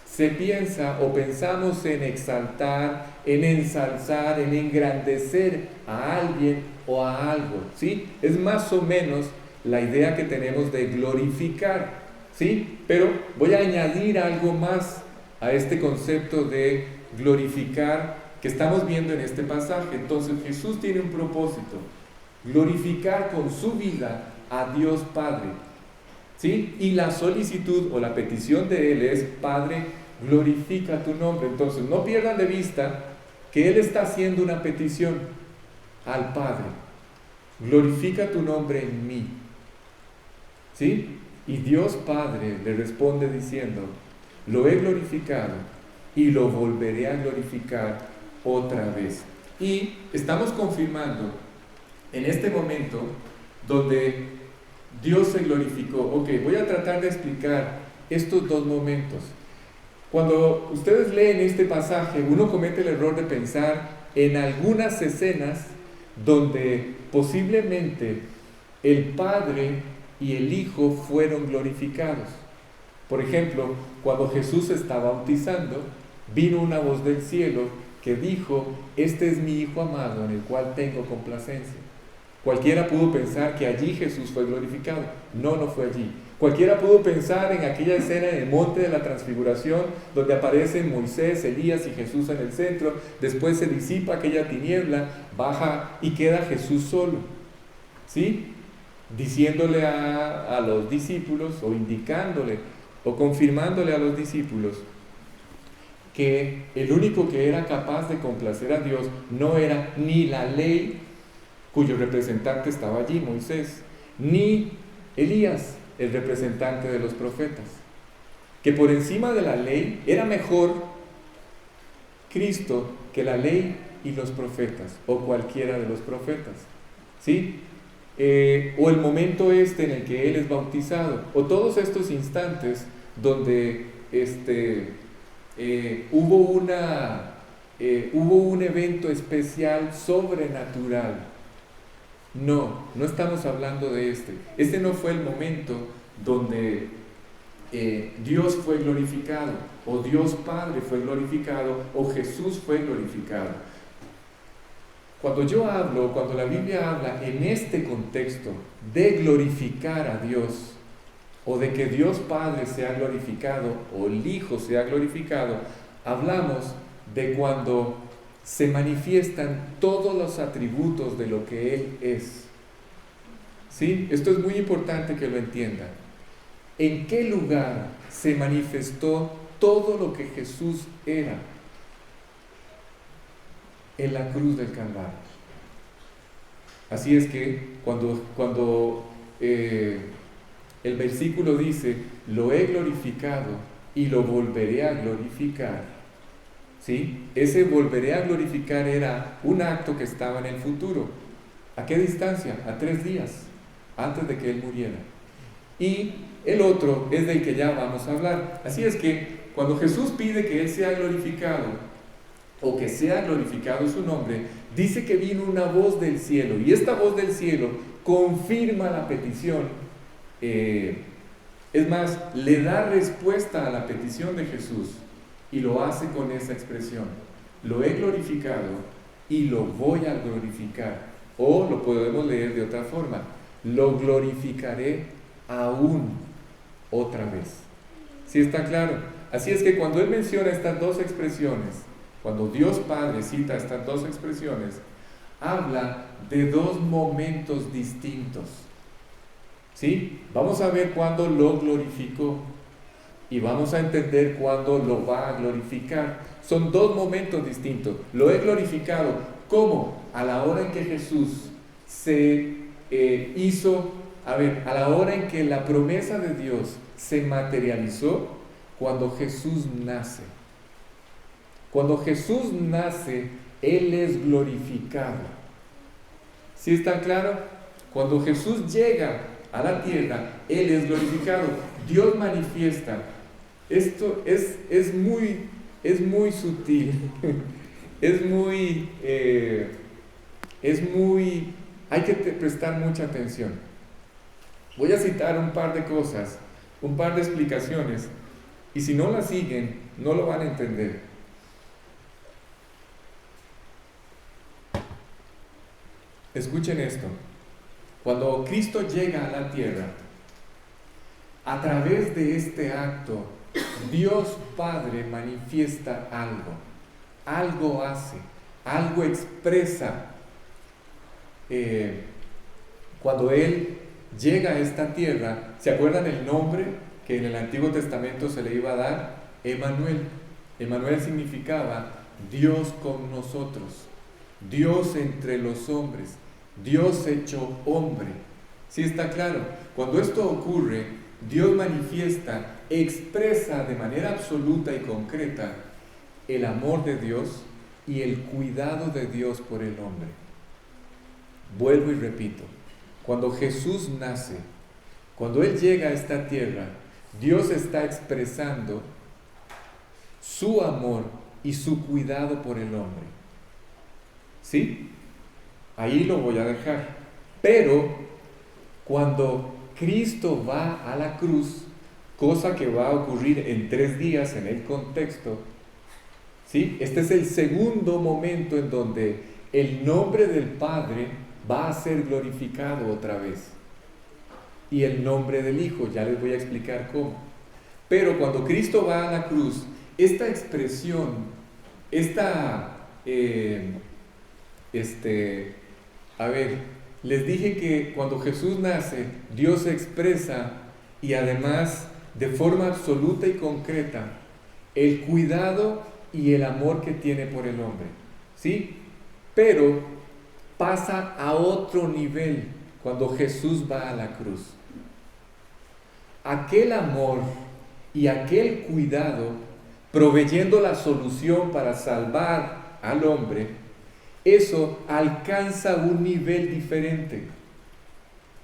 se piensa o pensamos en exaltar, en ensalzar, en engrandecer a alguien o a algo, ¿sí? Es más o menos la idea que tenemos de glorificar, ¿sí? Pero voy a añadir algo más a este concepto de glorificar que estamos viendo en este pasaje. Entonces Jesús tiene un propósito: glorificar con su vida a Dios Padre, ¿sí? Y la solicitud o la petición de Él es: Padre, glorifica tu nombre. Entonces no pierdan de vista que Él está haciendo una petición al Padre: glorifica tu nombre en mí, ¿sí? Y Dios Padre le responde diciendo: lo he glorificado y lo volveré a glorificar otra vez. Y estamos confirmando en este momento donde Dios se glorificó. Ok, voy a tratar de explicar estos 2 momentos. Cuando ustedes leen este pasaje, uno comete el error de pensar en algunas escenas donde posiblemente el Padre y el Hijo fueron glorificados. Por ejemplo, cuando Jesús está bautizando, vino una voz del cielo que dijo: este es mi Hijo amado en el cual tengo complacencia. Cualquiera pudo pensar que allí Jesús fue glorificado. No, no fue allí. Cualquiera pudo pensar en aquella escena en el monte de la transfiguración, donde aparecen Moisés, Elías y Jesús en el centro. Después se disipa aquella tiniebla, baja y queda Jesús solo, ¿sí? Diciéndole a los discípulos, o indicándole, o confirmándole a los discípulos que el único que era capaz de complacer a Dios no era ni la ley, cuyo representante estaba allí, Moisés, ni Elías, el representante de los profetas. Que por encima de la ley era mejor Cristo que la ley y los profetas, o cualquiera de los profetas, ¿sí? O el momento en el que Él es bautizado, o todos estos instantes donde hubo un evento especial sobrenatural. No estamos hablando de este no fue el momento donde Dios fue glorificado, o Dios Padre fue glorificado, o Jesús fue glorificado. Cuando la Biblia habla en este contexto de glorificar a Dios, o de que Dios Padre sea glorificado, o el Hijo sea glorificado, hablamos de cuando se manifiestan todos los atributos de lo que Él es. ¿Sí? Esto es muy importante que lo entiendan. ¿En qué lugar se manifestó todo lo que Jesús era? En la cruz del Calvario. Así es que cuando el versículo dice: lo he glorificado y lo volveré a glorificar, ¿sí? Ese volveré a glorificar era un acto que estaba en el futuro. ¿A qué distancia? A 3 días antes de que Él muriera. Y el otro es del que ya vamos a hablar. Así es que cuando Jesús pide que Él sea glorificado, o que sea glorificado su nombre, dice que vino una voz del cielo, y esta voz del cielo confirma la petición. Es más, le da respuesta a la petición de Jesús, y lo hace con esa expresión: lo he glorificado y lo voy a glorificar. O lo podemos leer de otra forma, lo glorificaré aún otra vez. ¿Sí está claro? Así es que cuando él menciona estas dos expresiones, cuando Dios Padre cita estas dos expresiones, habla de dos momentos distintos. ¿Sí? Vamos a ver cuándo lo glorificó y vamos a entender cuándo lo va a glorificar. Son dos momentos distintos. Lo he glorificado. ¿Cómo? A la hora en que Jesús se hizo, a la hora en que la promesa de Dios se materializó, cuando Jesús nace. Cuando Jesús nace, Él es glorificado. ¿Sí está claro? Cuando Jesús llega a la tierra, Él es glorificado. Dios manifiesta. Esto es muy sutil. Hay que prestar mucha atención. Voy a citar un par de cosas, un par de explicaciones, y si no las siguen, no lo van a entender. Escuchen esto. Cuando Cristo llega a la tierra, a través de este acto, Dios Padre manifiesta algo hace, algo expresa. Cuando Él llega a esta tierra, ¿se acuerdan el nombre que en el Antiguo Testamento se le iba a dar? Emmanuel. Emmanuel significaba Dios con nosotros, Dios entre los hombres, Dios hecho hombre. ¿Sí está claro? Cuando esto ocurre, Dios manifiesta, expresa de manera absoluta y concreta el amor de Dios y el cuidado de Dios por el hombre. Vuelvo y repito, cuando Jesús nace, cuando Él llega a esta tierra, Dios está expresando su amor y su cuidado por el hombre. ¿Sí? Ahí lo voy a dejar. Pero cuando Cristo va a la cruz, cosa que va a ocurrir en 3 días en el contexto, ¿sí? Este es el segundo momento en donde el nombre del Padre va a ser glorificado otra vez. Y el nombre del Hijo, ya les voy a explicar cómo. Pero cuando Cristo va a la cruz, esta expresión, les dije que cuando Jesús nace, Dios se expresa y además de forma absoluta y concreta el cuidado y el amor que tiene por el hombre, ¿sí? Pero pasa a otro nivel cuando Jesús va a la cruz. Aquel amor y aquel cuidado, proveyendo la solución para salvar al hombre, eso alcanza un nivel diferente.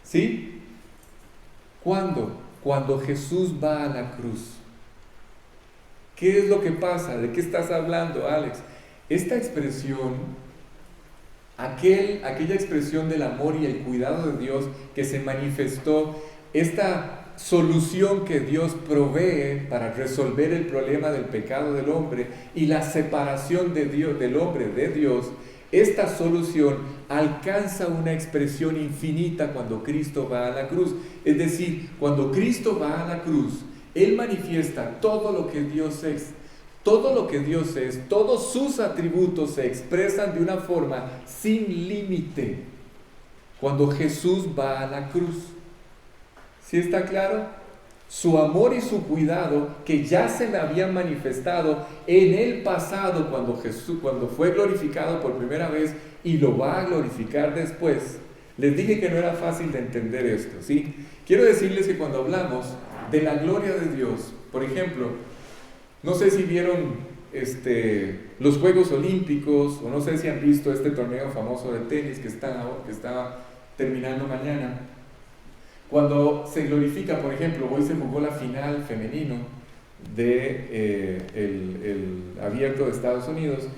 ¿Sí? ¿Cuándo? Cuando Jesús va a la cruz. ¿Qué es lo que pasa? ¿De qué estás hablando, Alex? Esta expresión, aquella expresión del amor y el cuidado de Dios que se manifestó, esta solución que Dios provee para resolver el problema del pecado del hombre y la separación de Dios, del hombre de Dios, esta solución alcanza una expresión infinita cuando Cristo va a la cruz. Es decir, cuando Cristo va a la cruz, Él manifiesta todo lo que Dios es. Todo lo que Dios es, todos sus atributos se expresan de una forma sin límite cuando Jesús va a la cruz. ¿Sí está claro? Su amor y su cuidado que ya se me habían manifestado en el pasado cuando fue glorificado por primera vez y lo va a glorificar después. Les dije que no era fácil de entender esto, ¿sí? Quiero decirles que cuando hablamos de la gloria de Dios, por ejemplo, no sé si vieron los Juegos Olímpicos o no sé si han visto este torneo famoso de tenis que está terminando mañana. Cuando se glorifica, por ejemplo, hoy se jugó la final femenino el Abierto de Estados Unidos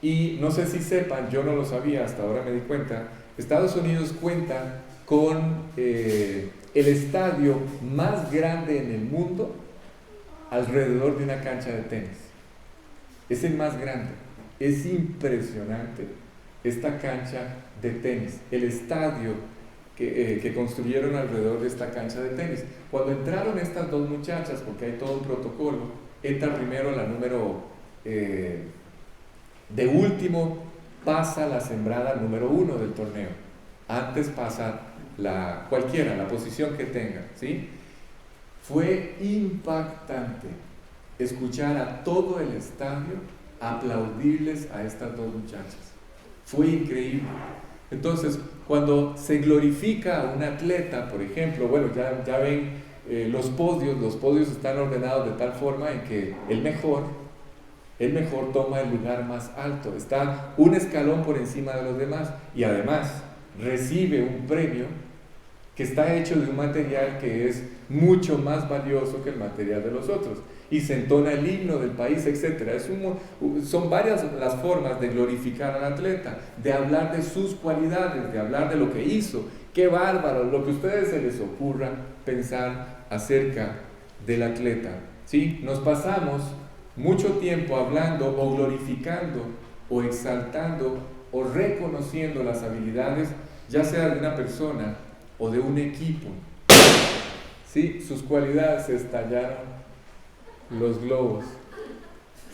y no sé si sepan, yo no lo sabía, hasta ahora me di cuenta, Estados Unidos cuenta con el estadio más grande en el mundo alrededor de una cancha de tenis. Es el más grande. Es impresionante esta cancha de tenis, el estadio que construyeron alrededor de esta cancha de tenis. Cuando entraron estas dos muchachas, porque hay todo un protocolo, entra primero la número de último, pasa la sembrada número 1 del torneo. Antes pasa cualquiera, la posición que tenga, ¿sí? Fue impactante escuchar a todo el estadio aplaudirles a estas dos muchachas. Fue increíble. Entonces, cuando se glorifica a un atleta, por ejemplo, bueno, ya ven los podios están ordenados de tal forma en que el mejor toma el lugar más alto, está un escalón por encima de los demás y además recibe un premio que está hecho de un material que es mucho más valioso que el material de los otros, y se entona el himno del país, etc. Son varias las formas de glorificar al atleta, de hablar de sus cualidades, de hablar de lo que hizo. ¡Qué bárbaro! Lo que a ustedes se les ocurra pensar acerca del atleta, ¿sí? Nos pasamos mucho tiempo hablando o glorificando o exaltando o reconociendo las habilidades, ya sea de una persona o de un equipo. ¿Sí? Sus cualidades, se estallaron los globos.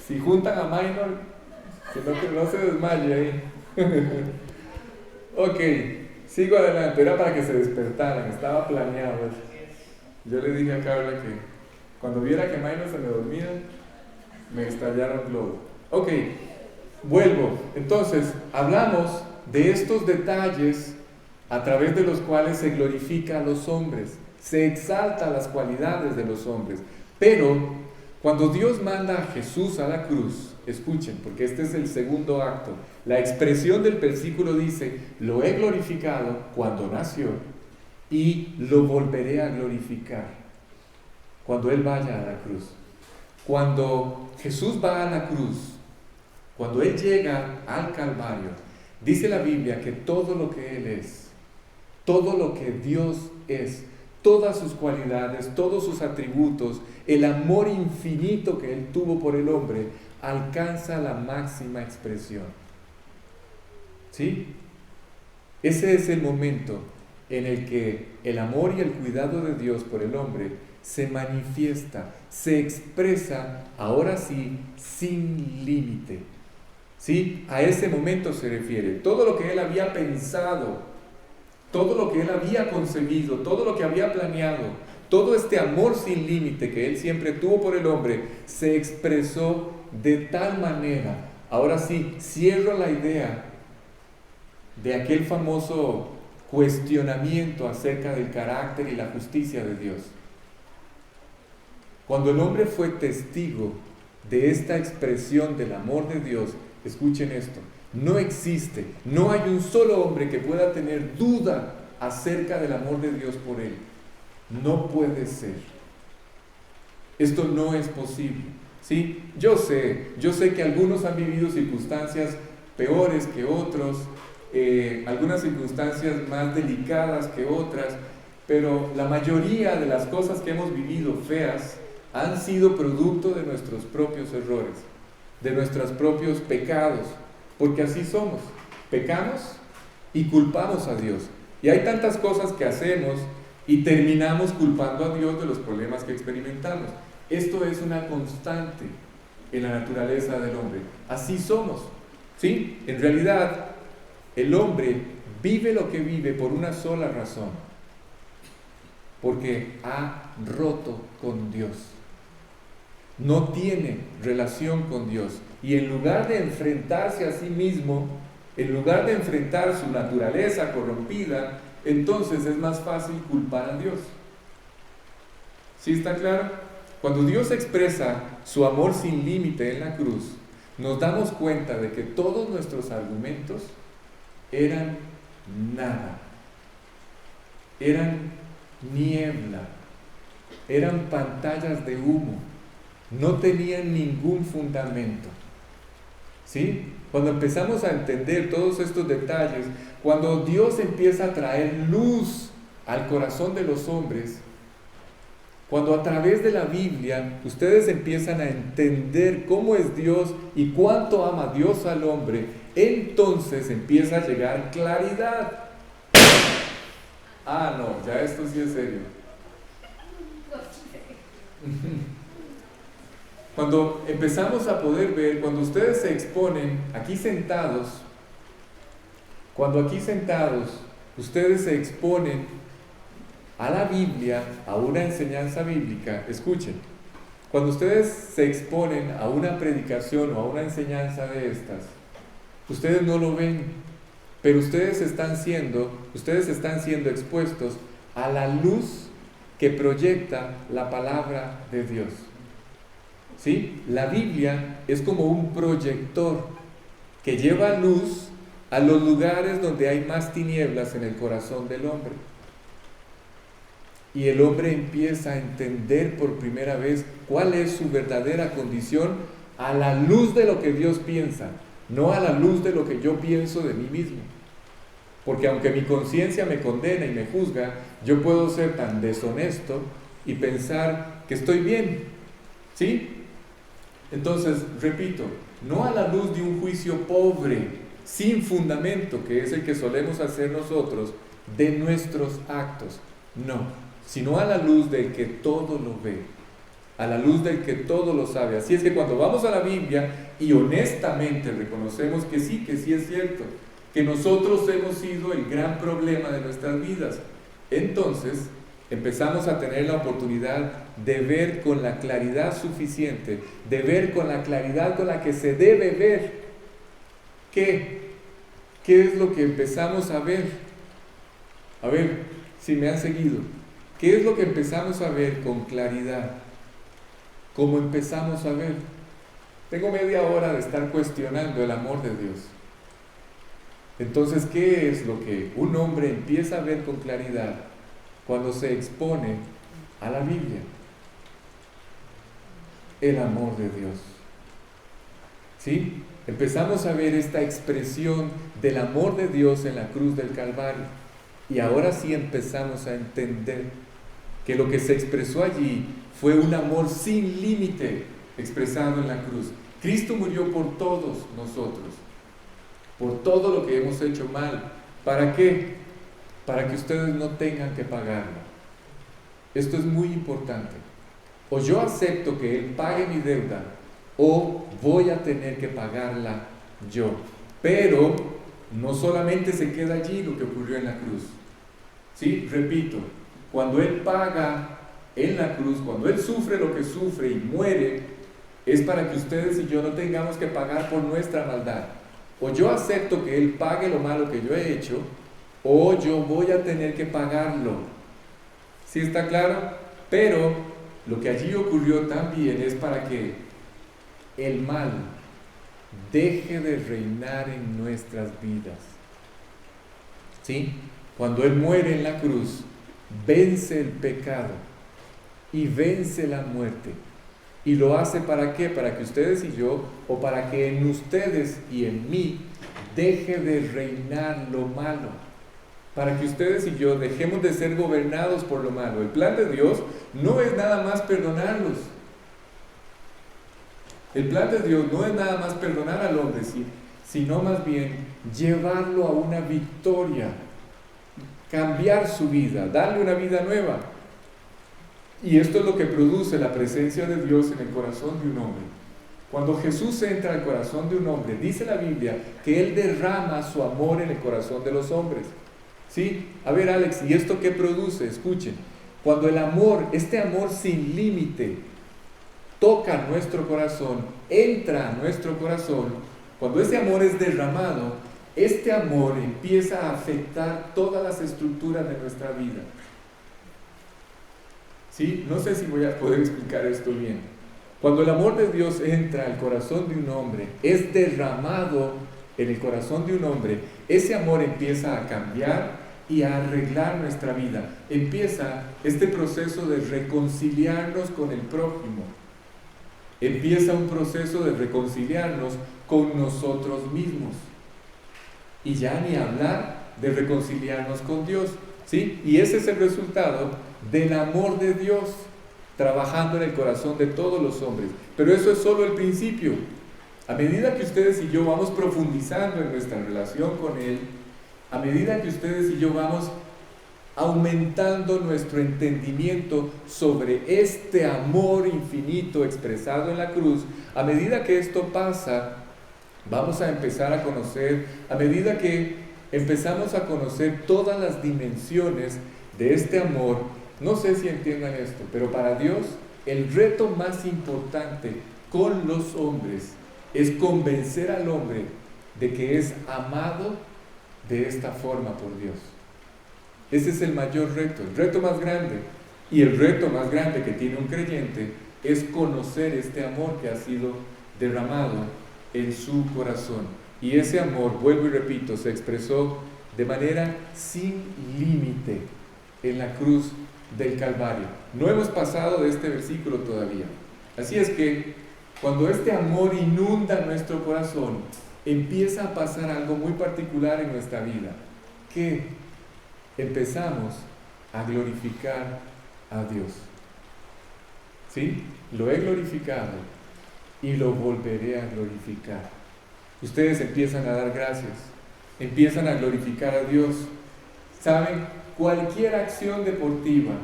Si juntan a Minor, que no se desmaye ahí. Ok, sigo adelante. Era para que se despertaran, estaba planeado. Yo le dije a Carla que cuando viera que Minor se me dormía, me estallaron globos. Ok, vuelvo. Entonces, hablamos de estos detalles a través de los cuales se glorifica a los hombres, se exalta las cualidades de los hombres. Pero cuando Dios manda a Jesús a la cruz, escuchen, porque este es el segundo acto, la expresión del versículo dice: lo he glorificado cuando nació y lo volveré a glorificar cuando Él vaya a la cruz. Cuando Jesús va a la cruz, cuando Él llega al Calvario, dice la Biblia que todo lo que Él es, todo lo que Dios es, todas sus cualidades, todos sus atributos, el amor infinito que Él tuvo por el hombre, alcanza la máxima expresión. ¿Sí? Ese es el momento en el que el amor y el cuidado de Dios por el hombre se manifiesta, se expresa, ahora sí, sin límite. ¿Sí? A ese momento se refiere. Todo lo que Él había pensado, todo lo que Él había concebido, todo lo que había planeado, todo este amor sin límite que Él siempre tuvo por el hombre, se expresó de tal manera. Ahora sí, cierro la idea de aquel famoso cuestionamiento acerca del carácter y la justicia de Dios. Cuando el hombre fue testigo de esta expresión del amor de Dios, escuchen esto: no existe, no hay un solo hombre que pueda tener duda acerca del amor de Dios por él. No puede ser. Esto no es posible. ¿Sí? Yo sé que algunos han vivido circunstancias peores que otros, algunas circunstancias más delicadas que otras, pero la mayoría de las cosas que hemos vivido feas han sido producto de nuestros propios errores, de nuestros propios pecados, porque así somos. Pecamos y culpamos a Dios. Y hay tantas cosas que hacemos y terminamos culpando a Dios de los problemas que experimentamos. Esto es una constante en la naturaleza del hombre. Así somos. ¿Sí? En realidad, el hombre vive lo que vive por una sola razón: porque ha roto con Dios. No tiene relación con Dios. Y en lugar de enfrentarse a sí mismo, en lugar de enfrentar su naturaleza corrompida, entonces es más fácil culpar a Dios. ¿Sí está claro? Cuando Dios expresa su amor sin límite en la cruz, nos damos cuenta de que todos nuestros argumentos eran nada, eran niebla, eran pantallas de humo, no tenían ningún fundamento. ¿Sí? Cuando empezamos a entender todos estos detalles, cuando Dios empieza a traer luz al corazón de los hombres, cuando a través de la Biblia ustedes empiezan a entender cómo es Dios y cuánto ama Dios al hombre, entonces empieza a llegar claridad. Ah, no, ya esto sí es serio. Cuando empezamos a poder ver, cuando ustedes se exponen aquí sentados, cuando aquí sentados ustedes se exponen a la Biblia, a una enseñanza bíblica, escuchen, cuando ustedes se exponen a una predicación o a una enseñanza de estas, ustedes no lo ven, pero ustedes están siendo expuestos a la luz que proyecta la palabra de Dios. ¿Sí? La Biblia es como un proyector que lleva luz a los lugares donde hay más tinieblas en el corazón del hombre. Y el hombre empieza a entender por primera vez cuál es su verdadera condición a la luz de lo que Dios piensa, no a la luz de lo que yo pienso de mí mismo. Porque aunque mi conciencia me condena y me juzga, yo puedo ser tan deshonesto y pensar que estoy bien. ¿Sí? Entonces, repito, no a la luz de un juicio pobre, sin fundamento, que es el que solemos hacer nosotros, de nuestros actos. No, sino a la luz del que todo lo ve, a la luz del que todo lo sabe. Así es que cuando vamos a la Biblia y honestamente reconocemos que sí es cierto, que nosotros hemos sido el gran problema de nuestras vidas, entonces empezamos a tener la oportunidad de ver con la claridad suficiente, de ver con la claridad con la que se debe ver. ¿Qué es lo que empezamos a ver? A ver si me han seguido. ¿Qué es lo que empezamos a ver con claridad? ¿Cómo empezamos a ver? Tengo media hora de estar cuestionando el amor de Dios. Entonces, ¿qué es lo que un hombre empieza a ver con claridad cuando se expone a la Biblia? El amor de Dios. ¿Sí? Empezamos a ver esta expresión del amor de Dios en la cruz del Calvario. Y ahora sí empezamos a entender que lo que se expresó allí fue un amor sin límite expresado en la cruz. Cristo murió por todos nosotros, por todo lo que hemos hecho mal. ¿Para qué? Para que ustedes no tengan que pagarlo. Esto es muy importante. O yo acepto que Él pague mi deuda, o voy a tener que pagarla yo. Pero no solamente se queda allí lo que ocurrió en la cruz. ¿Sí? Repito, cuando Él paga en la cruz, cuando Él sufre lo que sufre y muere, es para que ustedes y yo no tengamos que pagar por nuestra maldad. O yo acepto que Él pague lo malo que yo he hecho, o yo voy a tener que pagarlo. ¿Sí está claro? Pero lo que allí ocurrió también es para que el mal deje de reinar en nuestras vidas. ¿Sí? Cuando Él muere en la cruz, vence el pecado y vence la muerte. ¿Y lo hace para qué? Para que ustedes y yo, o para que en ustedes y en mí, deje de reinar lo malo. Para que ustedes y yo dejemos de ser gobernados por lo malo. El plan de Dios no es nada más perdonarlos. El plan de Dios no es nada más perdonar al hombre, sino más bien llevarlo a una victoria, cambiar su vida, darle una vida nueva. Y esto es lo que produce la presencia de Dios en el corazón de un hombre. Cuando Jesús entra al corazón de un hombre, dice la Biblia que Él derrama su amor en el corazón de los hombres. ¿Sí? A ver, Alex, ¿y esto qué produce? Escuchen, cuando el amor, este amor sin límite, toca nuestro corazón, entra a nuestro corazón, cuando ese amor es derramado, este amor empieza a afectar todas las estructuras de nuestra vida. ¿Sí? No sé si voy a poder explicar esto bien. Cuando el amor de Dios entra al corazón de un hombre, es derramado en el corazón de un hombre, ese amor empieza a cambiar y a arreglar nuestra vida. Empieza este proceso de reconciliarnos con el prójimo. Empieza un proceso de reconciliarnos con nosotros mismos. Y ya ni hablar de reconciliarnos con Dios. ¿Sí? Y ese es el resultado del amor de Dios trabajando en el corazón de todos los hombres. Pero eso es solo el principio. A medida que ustedes y yo vamos profundizando en nuestra relación con Él, a medida que ustedes y yo vamos aumentando nuestro entendimiento sobre este amor infinito expresado en la cruz, a medida que esto pasa, vamos a empezar a conocer, a medida que empezamos a conocer todas las dimensiones de este amor. No sé si entiendan esto, pero para Dios el reto más importante con los hombres es convencer al hombre de que es amado de esta forma por Dios. Ese es el mayor reto, el reto más grande. Y el reto más grande que tiene un creyente es conocer este amor que ha sido derramado en su corazón. Y ese amor, vuelvo y repito, se expresó de manera sin límite en la cruz del Calvario. No hemos pasado de este versículo todavía. Así es que cuando este amor inunda nuestro corazón, empieza a pasar algo muy particular en nuestra vida, que empezamos a glorificar a Dios. ¿Sí? Lo he glorificado y lo volveré a glorificar. Ustedes empiezan a dar gracias, empiezan a glorificar a Dios. ¿Saben? Cualquier acción deportiva,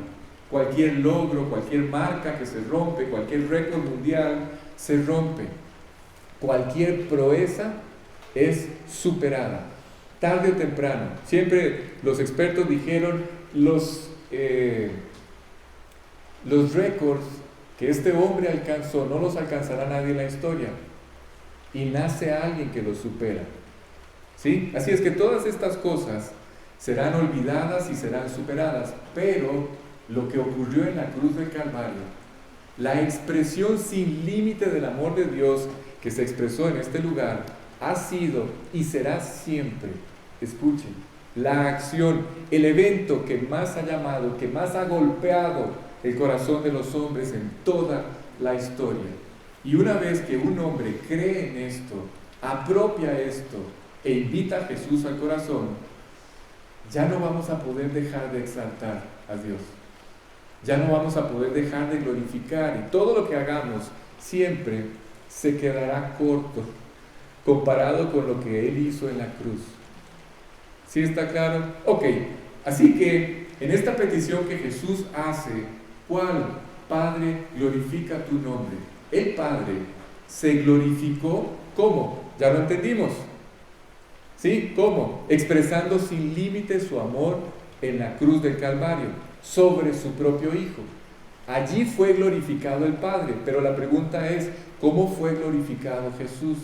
cualquier logro, cualquier marca que se rompe, cualquier récord mundial se rompe. Cualquier proeza es superada, tarde o temprano. Siempre los expertos dijeron los récords que este hombre alcanzó no los alcanzará nadie en la historia, y nace alguien que los supera. ¿Sí? Así es que todas estas cosas serán olvidadas y serán superadas, pero lo que ocurrió en la cruz del Calvario, la expresión sin límite del amor de Dios que se expresó en este lugar, ha sido y será siempre, escuchen, la acción, el evento que más ha llamado, que más ha golpeado el corazón de los hombres en toda la historia. Y una vez que un hombre cree en esto, apropia esto e invita a Jesús al corazón, ya no vamos a poder dejar de exaltar a Dios. Ya no vamos a poder dejar de glorificar, y todo lo que hagamos siempre se quedará corto comparado con lo que Él hizo en la cruz. ¿Sí está claro? Ok, así que en esta petición que Jesús hace, ¿cuál? Padre, glorifica tu nombre. El Padre se glorificó, ¿cómo? Ya lo entendimos. ¿Sí? ¿Cómo? Expresando sin límite su amor en la cruz del Calvario, sobre su propio Hijo. Allí fue glorificado el Padre, pero la pregunta es, ¿cómo fue glorificado Jesús?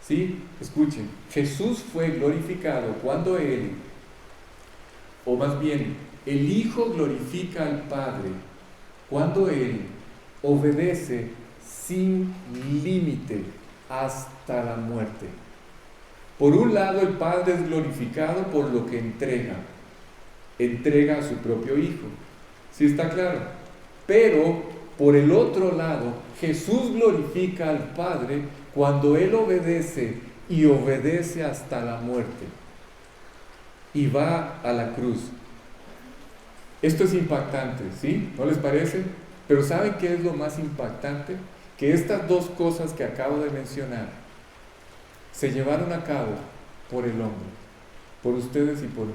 ¿Sí? Escuchen, Jesús fue glorificado cuando Él, o más bien, el Hijo glorifica al Padre cuando Él obedece sin límite hasta la muerte. Por un lado, el Padre es glorificado por lo que entrega a su propio Hijo. ¿Sí está claro? Pero, por el otro lado, Jesús glorifica al Padre cuando Él obedece, y obedece hasta la muerte, y va a la cruz. Esto es impactante, ¿sí? ¿No les parece? Pero ¿saben qué es lo más impactante? Que estas dos cosas que acabo de mencionar se llevaron a cabo por el hombre, por ustedes y por mí.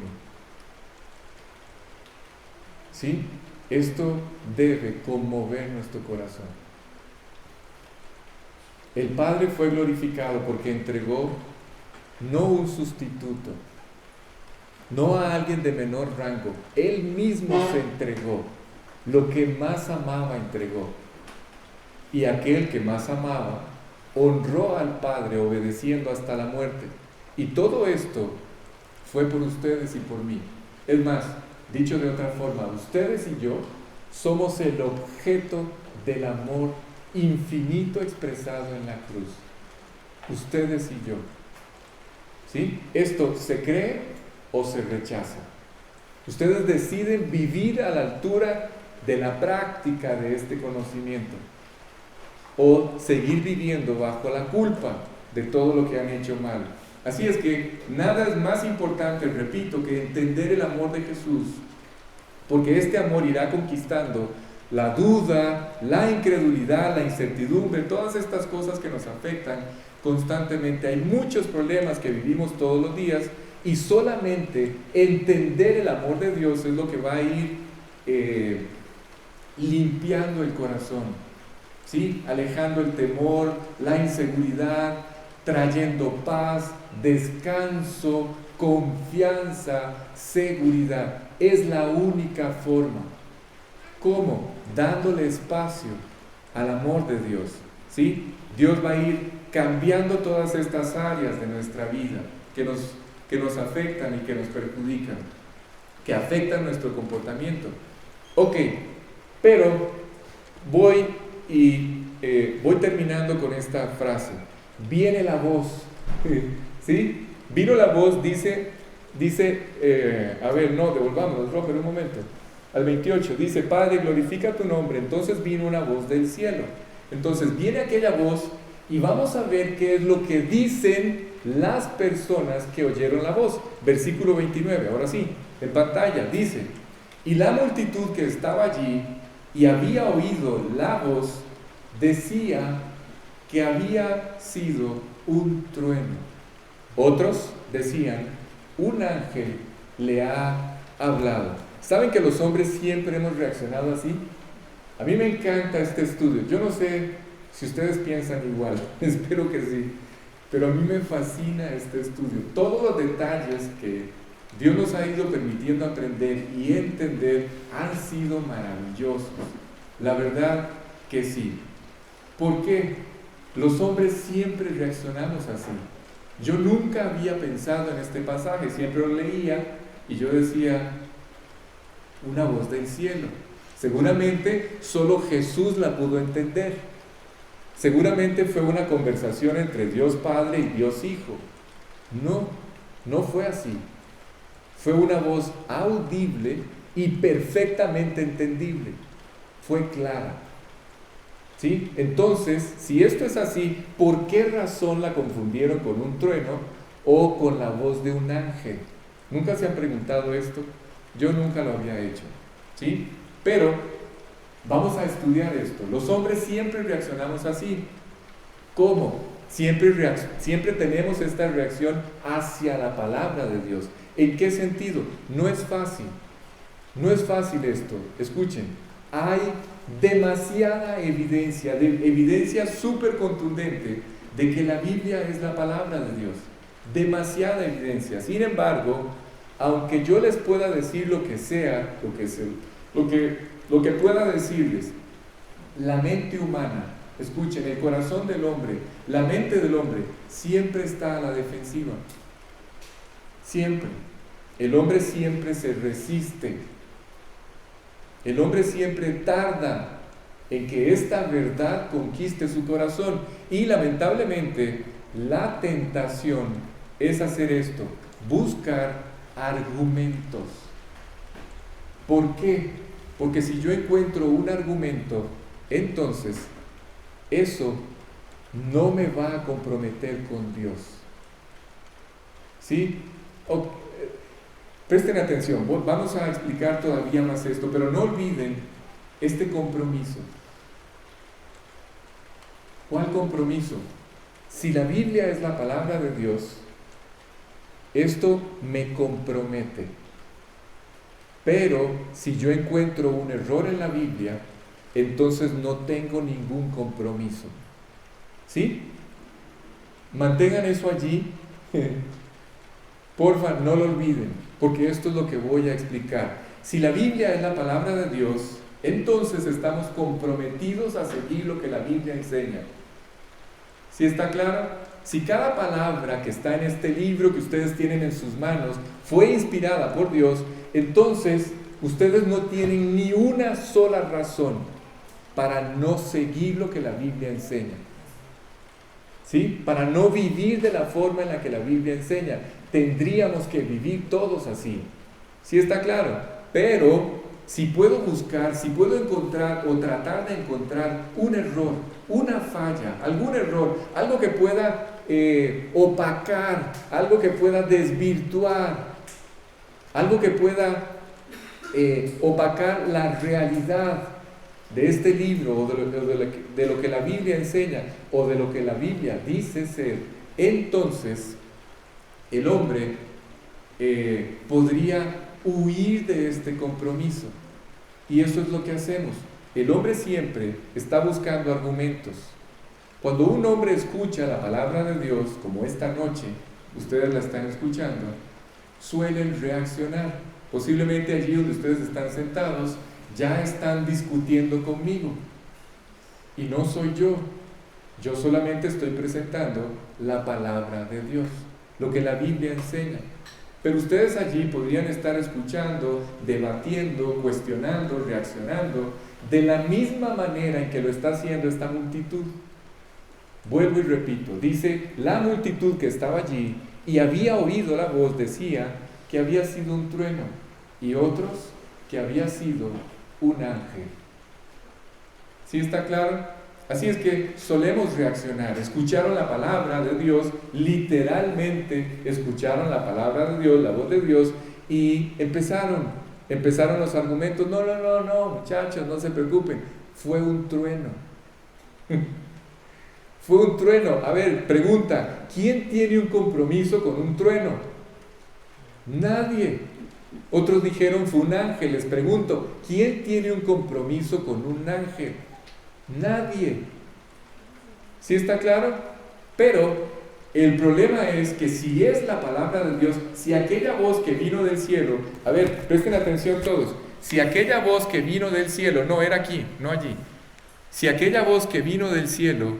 ¿Sí? Esto debe conmover nuestro corazón. El Padre fue glorificado porque entregó no un sustituto, no a alguien de menor rango. Él mismo se entregó. Lo que más amaba entregó. Y aquel que más amaba honró al Padre obedeciendo hasta la muerte. Y todo esto fue por ustedes y por mí. Es más, dicho de otra forma, ustedes y yo somos el objeto del amor infinito expresado en la cruz. Ustedes y yo. ¿Sí? Esto se cree o se rechaza. Ustedes deciden vivir a la altura de la práctica de este conocimiento, o seguir viviendo bajo la culpa de todo lo que han hecho mal. Así es que nada es más importante, repito, que entender el amor de Jesús, porque este amor irá conquistando la duda, la incredulidad, la incertidumbre, todas estas cosas que nos afectan constantemente. Hay muchos problemas que vivimos todos los días y solamente entender el amor de Dios es lo que va a ir limpiando el corazón, ¿sí? Alejando el temor, la inseguridad, trayendo paz, descanso, confianza, seguridad. Es la única forma. ¿Cómo? Dándole espacio al amor de Dios, ¿sí? Dios va a ir cambiando todas estas áreas de nuestra vida que nos afectan y que nos perjudican, que afectan nuestro comportamiento. Ok, pero voy terminando con esta frase. Viene la voz, ¿sí? Vino la voz, dice, devolvámonos, Robert, un momento. Al 28, dice, Padre, glorifica tu nombre. Entonces vino una voz del cielo. Entonces viene aquella voz y vamos a ver qué es lo que dicen las personas que oyeron la voz. Versículo 29, ahora sí, en pantalla, dice, y la multitud que estaba allí y había oído la voz, decía que había sido un trueno. Otros decían, un ángel le ha hablado. ¿Saben que los hombres siempre hemos reaccionado así? A mí me encanta este estudio. Yo no sé si ustedes piensan igual, espero que sí, pero a mí me fascina este estudio. Todos los detalles que Dios nos ha ido permitiendo aprender y entender han sido maravillosos. La verdad que sí. ¿Por qué? Los hombres siempre reaccionamos así. Yo nunca había pensado en este pasaje, siempre lo leía y yo decía, una voz del cielo. Seguramente solo Jesús la pudo entender. Seguramente fue una conversación entre Dios Padre y Dios Hijo. No, no fue así. Fue una voz audible y perfectamente entendible. Fue clara. ¿Sí? Entonces, si esto es así, ¿por qué razón la confundieron con un trueno o con la voz de un ángel? ¿Nunca se han preguntado esto? Yo nunca lo había hecho, ¿sí? Pero vamos a estudiar esto. Los hombres siempre reaccionamos así. ¿Cómo? Siempre tenemos esta reacción hacia la palabra de Dios. ¿En qué sentido? No es fácil. No es fácil esto. Escuchen, hay demasiada evidencia súper contundente de que la Biblia es la palabra de Dios. Demasiada evidencia. Sin embargo, aunque yo les pueda decir lo que sea, lo que pueda decirles, la mente humana, escuchen, el corazón del hombre, la mente del hombre, siempre está a la defensiva. Siempre. El hombre siempre se resiste. El hombre siempre tarda en que esta verdad conquiste su corazón. Y lamentablemente, la tentación es hacer esto, buscar argumentos. ¿Por qué? Porque si yo encuentro un argumento, entonces eso no me va a comprometer con Dios. ¿Sí? Presten atención, vamos a explicar todavía más esto, pero no olviden este compromiso. ¿Cuál compromiso? Si la Biblia es la palabra de Dios, esto me compromete. Pero si yo encuentro un error en la Biblia, entonces no tengo ningún compromiso. ¿Sí? Mantengan eso allí. Porfa, no lo olviden, porque esto es lo que voy a explicar. Si la Biblia es la palabra de Dios, entonces estamos comprometidos a seguir lo que la Biblia enseña. ¿Sí está claro? Si cada palabra que está en este libro que ustedes tienen en sus manos fue inspirada por Dios, entonces ustedes no tienen ni una sola razón para no seguir lo que la Biblia enseña. ¿Sí? Para no vivir de la forma en la que la Biblia enseña. Tendríamos que vivir todos así. ¿Sí está claro? Pero si puedo buscar, si puedo encontrar o tratar de encontrar un error, una falla, algún error, algo que pueda opacar, algo que pueda desvirtuar, algo que pueda opacar la realidad de este libro o de lo que la Biblia enseña o de lo que la Biblia dice ser, entonces el hombre podría huir de este compromiso. Y eso es lo que hacemos. El hombre siempre está buscando argumentos. Cuando un hombre escucha la palabra de Dios, como esta noche ustedes la están escuchando, suelen reaccionar. Posiblemente allí donde ustedes están sentados ya están discutiendo conmigo. Y no soy yo. Yo solamente estoy presentando la palabra de Dios, lo que la Biblia enseña. Pero ustedes allí podrían estar escuchando, debatiendo, cuestionando, reaccionando, de la misma manera en que lo está haciendo esta multitud. Vuelvo y repito, dice, la multitud que estaba allí y había oído la voz decía que había sido un trueno y otros que había sido un ángel. ¿Sí está claro? Así es que solemos reaccionar. Escucharon la palabra de Dios, literalmente escucharon la palabra de Dios, la voz de Dios, y empezaron los argumentos. No, muchachos, no se preocupen, fue un trueno. Fue un trueno. A ver, pregunta, ¿quién tiene un compromiso con un trueno? Nadie. Otros dijeron fue un ángel. Les pregunto, ¿quién tiene un compromiso con un ángel? Nadie. ¿Sí está claro? Pero el problema es que si es la palabra de Dios, si aquella voz que vino del cielo, a ver, presten atención todos, si aquella voz que vino del cielo, no era aquí, no allí, si aquella voz que vino del cielo,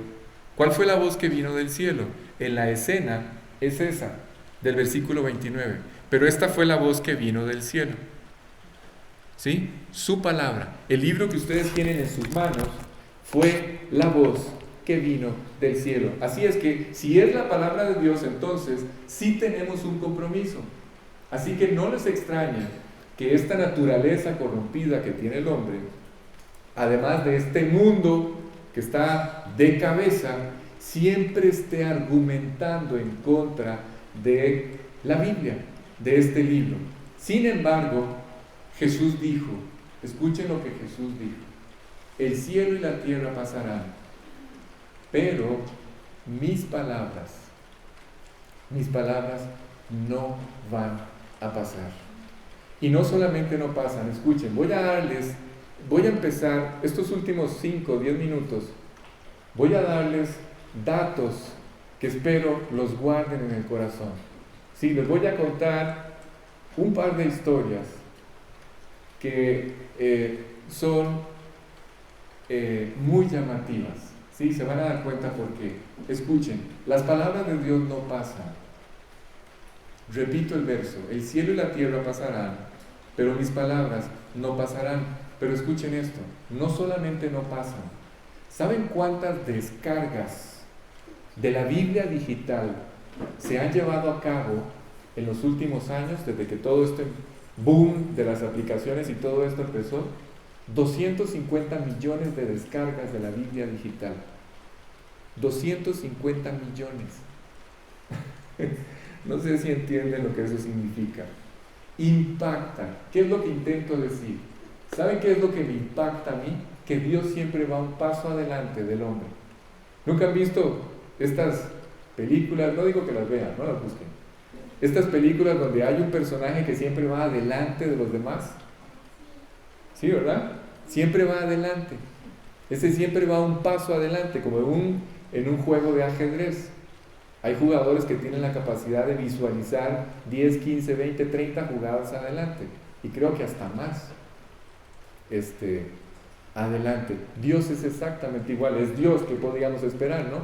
¿cuál fue la voz que vino del cielo? En la escena es esa, del versículo 29, pero esta fue la voz que vino del cielo. ¿Sí? Su palabra, el libro que ustedes tienen en sus manos, fue la voz que vino del cielo. Así es que si es la palabra de Dios, entonces sí tenemos un compromiso. Así que no les extraña que esta naturaleza corrompida que tiene el hombre, además de este mundo que está de cabeza, siempre esté argumentando en contra de la Biblia, de este libro. Sin embargo, Jesús dijo, escuchen lo que Jesús dijo: el cielo y la tierra pasarán, pero mis palabras no van a pasar. Y no solamente no pasan, escuchen, voy a empezar estos últimos 5 o 10 minutos, voy a darles datos que espero los guarden en el corazón. Sí, les voy a contar un par de historias que son muy llamativas. Sí, se van a dar cuenta por qué. Escuchen, las palabras de Dios no pasan. Repito el verso: el cielo y la tierra pasarán, pero mis palabras no pasarán. Pero escuchen esto, no solamente no pasan. ¿Saben cuántas descargas de la Biblia digital se han llevado a cabo en los últimos años, desde que todo este boom de las aplicaciones y todo esto empezó? 250 millones de descargas de la Biblia digital. 250 millones. No sé si entienden lo que eso significa. Impacta. ¿Qué es lo que intento decir? ¿Saben qué es lo que me impacta a mí? Que Dios siempre va un paso adelante del hombre. ¿Nunca han visto estas películas? No digo que las vean, no las busquen. Estas películas donde hay un personaje que siempre va adelante de los demás. ¿Sí, verdad? Siempre va adelante. Ese siempre va un paso adelante, como en un juego de ajedrez. Hay jugadores que tienen la capacidad de visualizar 10, 15, 20, 30 jugadas adelante. Y creo que hasta más. Adelante. Dios es exactamente igual. Es Dios, que podríamos esperar, ¿no?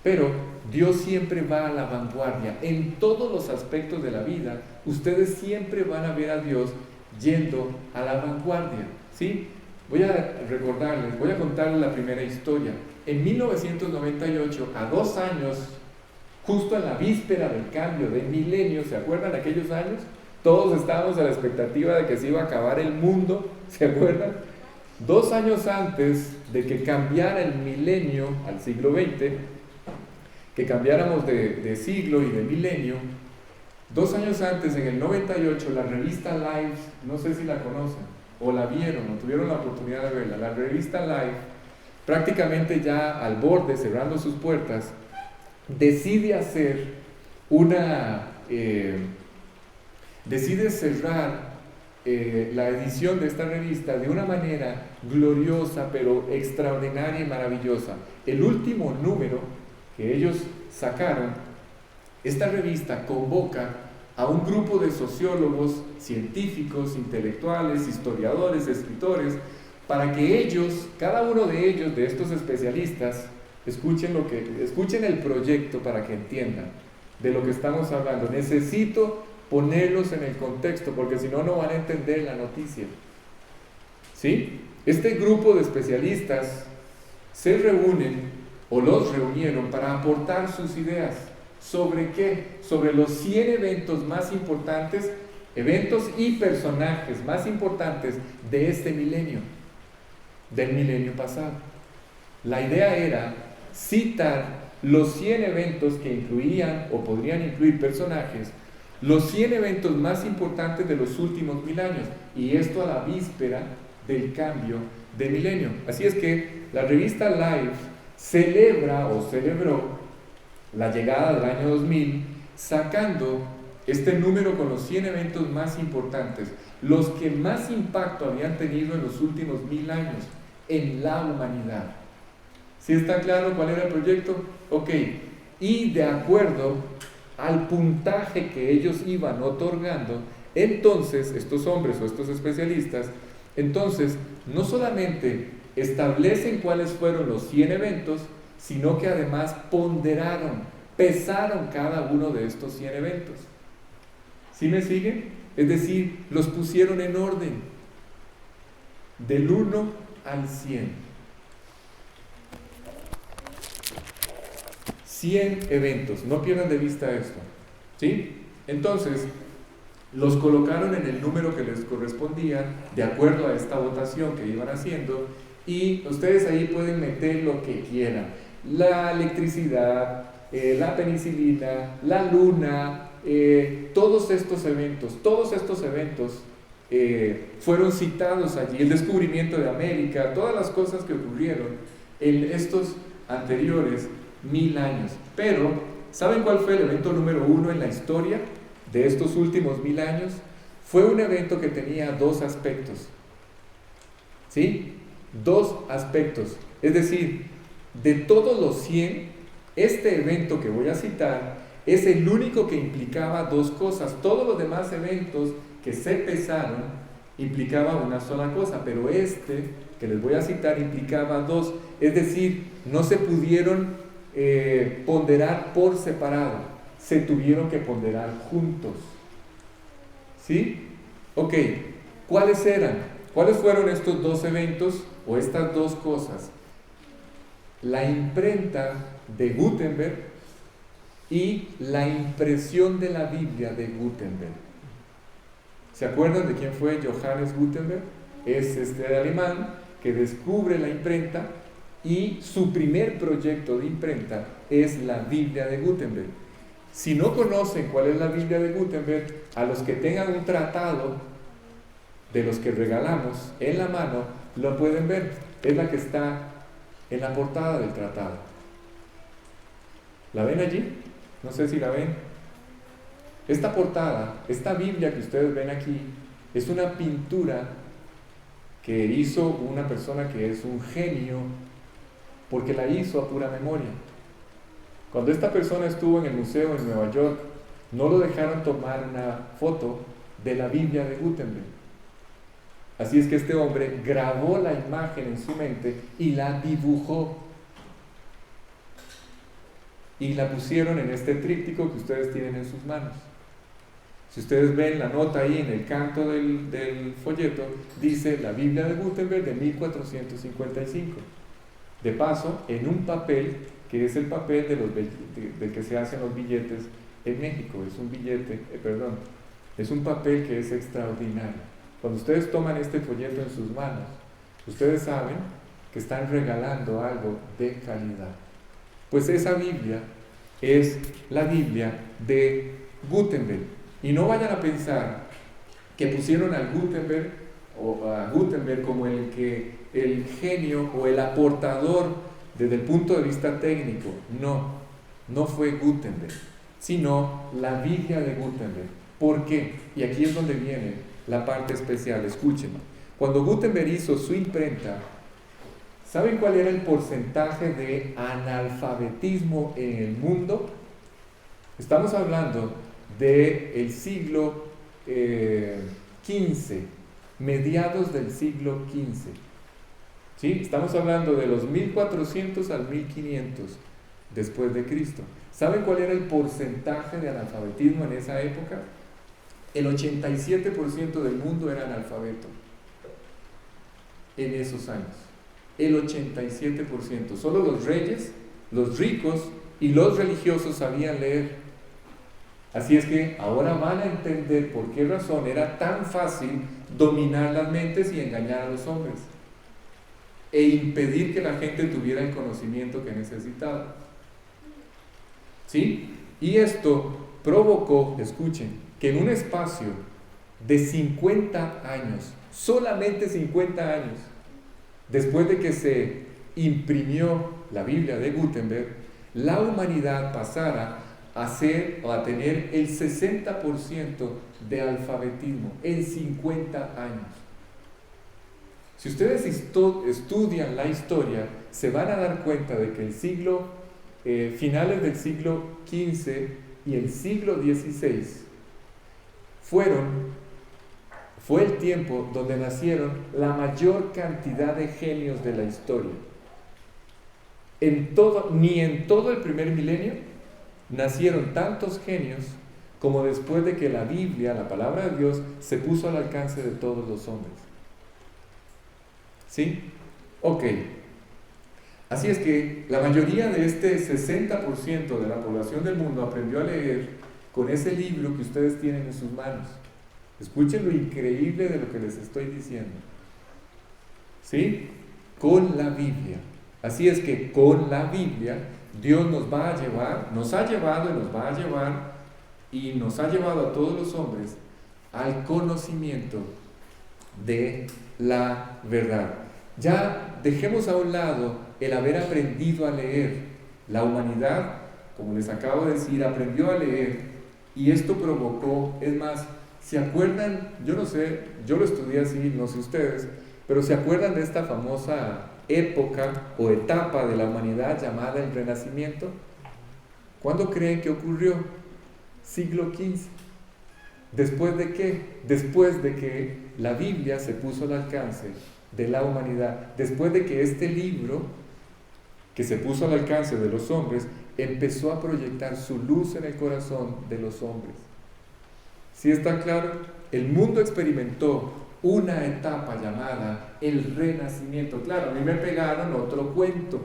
Pero Dios siempre va a la vanguardia. En todos los aspectos de la vida, ustedes siempre van a ver a Dios yendo a la vanguardia, ¿sí? Voy a contarles la primera historia. En 1998, a 2 años, justo en la víspera del cambio del milenio, ¿se acuerdan de aquellos años? Todos estábamos a la expectativa de que se iba a acabar el mundo, ¿se acuerdan? 2 años antes de que cambiara el milenio al siglo XX, que cambiáramos de siglo y de milenio, 2 años antes, en el 98, la revista Life, no sé si la conocen, o la vieron o tuvieron la oportunidad de verla, la revista Life, prácticamente ya al borde, cerrando sus puertas, decide hacer decide cerrar la edición de esta revista de una manera gloriosa, pero extraordinaria y maravillosa. El último número que ellos sacaron, esta revista convoca a un grupo de sociólogos, científicos, intelectuales, historiadores, escritores, para que ellos, cada uno de ellos, de estos especialistas, escuchen el proyecto para que entiendan de lo que estamos hablando. Necesito ponerlos en el contexto, porque si no, no van a entender la noticia. ¿Sí? Este grupo de especialistas se reúnen, o los reunieron, para aportar sus ideas. ¿Sobre qué? Sobre los 100 eventos más importantes, eventos y personajes más importantes de este milenio, del milenio pasado. La idea era citar los 100 eventos que incluían o podrían incluir personajes, los 100 eventos más importantes de los últimos 1000 años, y esto a la víspera del cambio de milenio. Así es que la revista Life celebró la llegada del año 2000, sacando este número con los 100 eventos más importantes, los que más impacto habían tenido en los últimos 1000 años en la humanidad. ¿Sí está claro cuál era el proyecto? Ok, y de acuerdo al puntaje que ellos iban otorgando, entonces estos hombres o estos especialistas, entonces no solamente establecen cuáles fueron los 100 eventos, sino que además pesaron cada uno de estos 100 eventos. ¿Sí me siguen? Es decir, los pusieron en orden, del 1 al 100. 100 eventos, no pierdan de vista esto, ¿sí? Entonces, los colocaron en el número que les correspondía, de acuerdo a esta votación que iban haciendo, y ustedes ahí pueden meter lo que quieran: la electricidad, la penicilina, la luna, todos estos eventos fueron citados allí, el descubrimiento de América, todas las cosas que ocurrieron en estos anteriores 1000 años. Pero, ¿saben cuál fue el evento número 1 en la historia de estos últimos 1000 años? Fue un evento que tenía dos aspectos, ¿sí? Dos aspectos. Es decir, de todos los 100, este evento que voy a citar es el único que implicaba dos cosas. Todos los demás eventos que se pesaron implicaban una sola cosa, pero este que les voy a citar implicaba dos. Es decir, no se pudieron ponderar por separado, se tuvieron que ponderar juntos. ¿Sí? Ok, ¿cuáles eran? ¿Cuáles fueron estos dos eventos o estas dos cosas? La imprenta de Gutenberg y la impresión de la Biblia de Gutenberg. ¿Se acuerdan de quién fue Johannes Gutenberg? Es este alemán que descubre la imprenta, y su primer proyecto de imprenta es la Biblia de Gutenberg. Si no conocen cuál es la Biblia de Gutenberg, a los que tengan un tratado de los que regalamos en la mano, lo pueden ver. Es la que está en la portada del tratado. ¿La ven allí? No sé si la ven. Esta portada, esta Biblia que ustedes ven aquí, es una pintura que hizo una persona que es un genio, porque la hizo a pura memoria. Cuando esta persona estuvo en el museo en Nueva York, no lo dejaron tomar una foto de la Biblia de Gutenberg. Así es que este hombre grabó la imagen en su mente y la dibujó. Y la pusieron en este tríptico que ustedes tienen en sus manos. Si ustedes ven la nota ahí en el canto del folleto, dice la Biblia de Gutenberg de 1455. De paso, en un papel que es el papel del que se hacen los billetes en México. Es un billete, es un papel que es extraordinario. Cuando ustedes toman este folleto en sus manos, ustedes saben que están regalando algo de calidad. Pues esa Biblia es la Biblia de Gutenberg. Y no vayan a pensar que pusieron al Gutenberg o a Gutenberg como el genio o el aportador desde el punto de vista técnico. No fue Gutenberg, sino la Biblia de Gutenberg. ¿Por qué? Y aquí es donde viene la parte especial. Escuchen, cuando Gutenberg hizo su imprenta, ¿saben cuál era el porcentaje de analfabetismo en el mundo? Estamos hablando del siglo XV, mediados del siglo XV. ¿Sí? Estamos hablando de los 1400 al 1500 después de Cristo. ¿Saben cuál era el porcentaje de analfabetismo en esa época? El 87% del mundo era analfabeto en esos años. El 87%. Solo los reyes, los ricos y los religiosos sabían leer. Así es que ahora van a entender por qué razón era tan fácil dominar las mentes y engañar a los hombres e impedir que la gente tuviera el conocimiento que necesitaba. ¿Sí? Y esto provocó, escuchen, que en un espacio de 50 años, solamente 50 años, después de que se imprimió la Biblia de Gutenberg, la humanidad pasara a tener el 60% de alfabetismo en 50 años. Si ustedes estudian la historia, se van a dar cuenta de que finales del siglo XV y el siglo XVI fue el tiempo donde nacieron la mayor cantidad de genios de la historia. Ni en todo el primer milenio nacieron tantos genios como después de que la Biblia, la palabra de Dios, se puso al alcance de todos los hombres. ¿Sí? Ok. Así es que la mayoría de este 60% de la población del mundo aprendió a leer con ese libro que ustedes tienen en sus manos. Escuchen lo increíble de lo que les estoy diciendo. ¿Sí? Con la Biblia. Así es que con la Biblia Dios nos ha llevado y nos va a llevar y nos ha llevado a todos los hombres al conocimiento de la verdad. Ya dejemos a un lado el haber aprendido a leer. La humanidad, como les acabo de decir, aprendió a leer y esto provocó, es más, ¿se acuerdan? Yo no sé, yo lo estudié así, no sé ustedes, pero ¿se acuerdan de esta famosa época o etapa de la humanidad llamada el Renacimiento? ¿Cuándo creen que ocurrió? Siglo XV. ¿Después de qué? Después de que la Biblia se puso al alcance de la humanidad, después de que este libro, que se puso al alcance de los hombres, empezó a proyectar su luz en el corazón de los hombres. ¿Sí está claro? El mundo experimentó una etapa llamada el Renacimiento. Claro, a mí me pegaron otro cuento.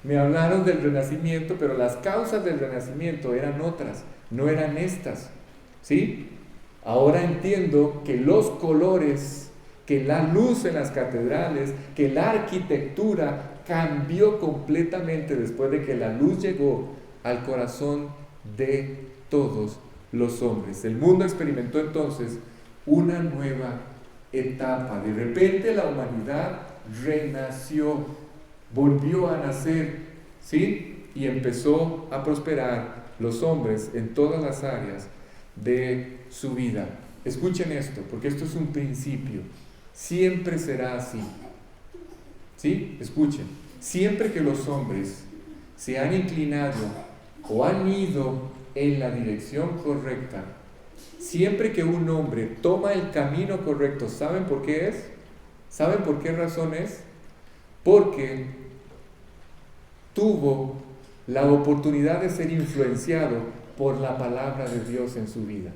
Me hablaron del Renacimiento, pero las causas del Renacimiento eran otras, no eran estas. ¿Sí? Ahora entiendo que los colores, que la luz en las catedrales, que la arquitectura cambió completamente después de que la luz llegó al corazón de todos los hombres. El mundo experimentó entonces una nueva etapa. De repente la humanidad renació, volvió a nacer, ¿sí? Y empezó a prosperar los hombres en todas las áreas de su vida. Escuchen esto, porque esto es un principio. Siempre será así. ¿Sí? Escuchen. Siempre que los hombres se han inclinado o han ido en la dirección correcta, siempre que un hombre toma el camino correcto, ¿saben por qué es? ¿Saben por qué razón es? Porque tuvo la oportunidad de ser influenciado por la palabra de Dios en su vida.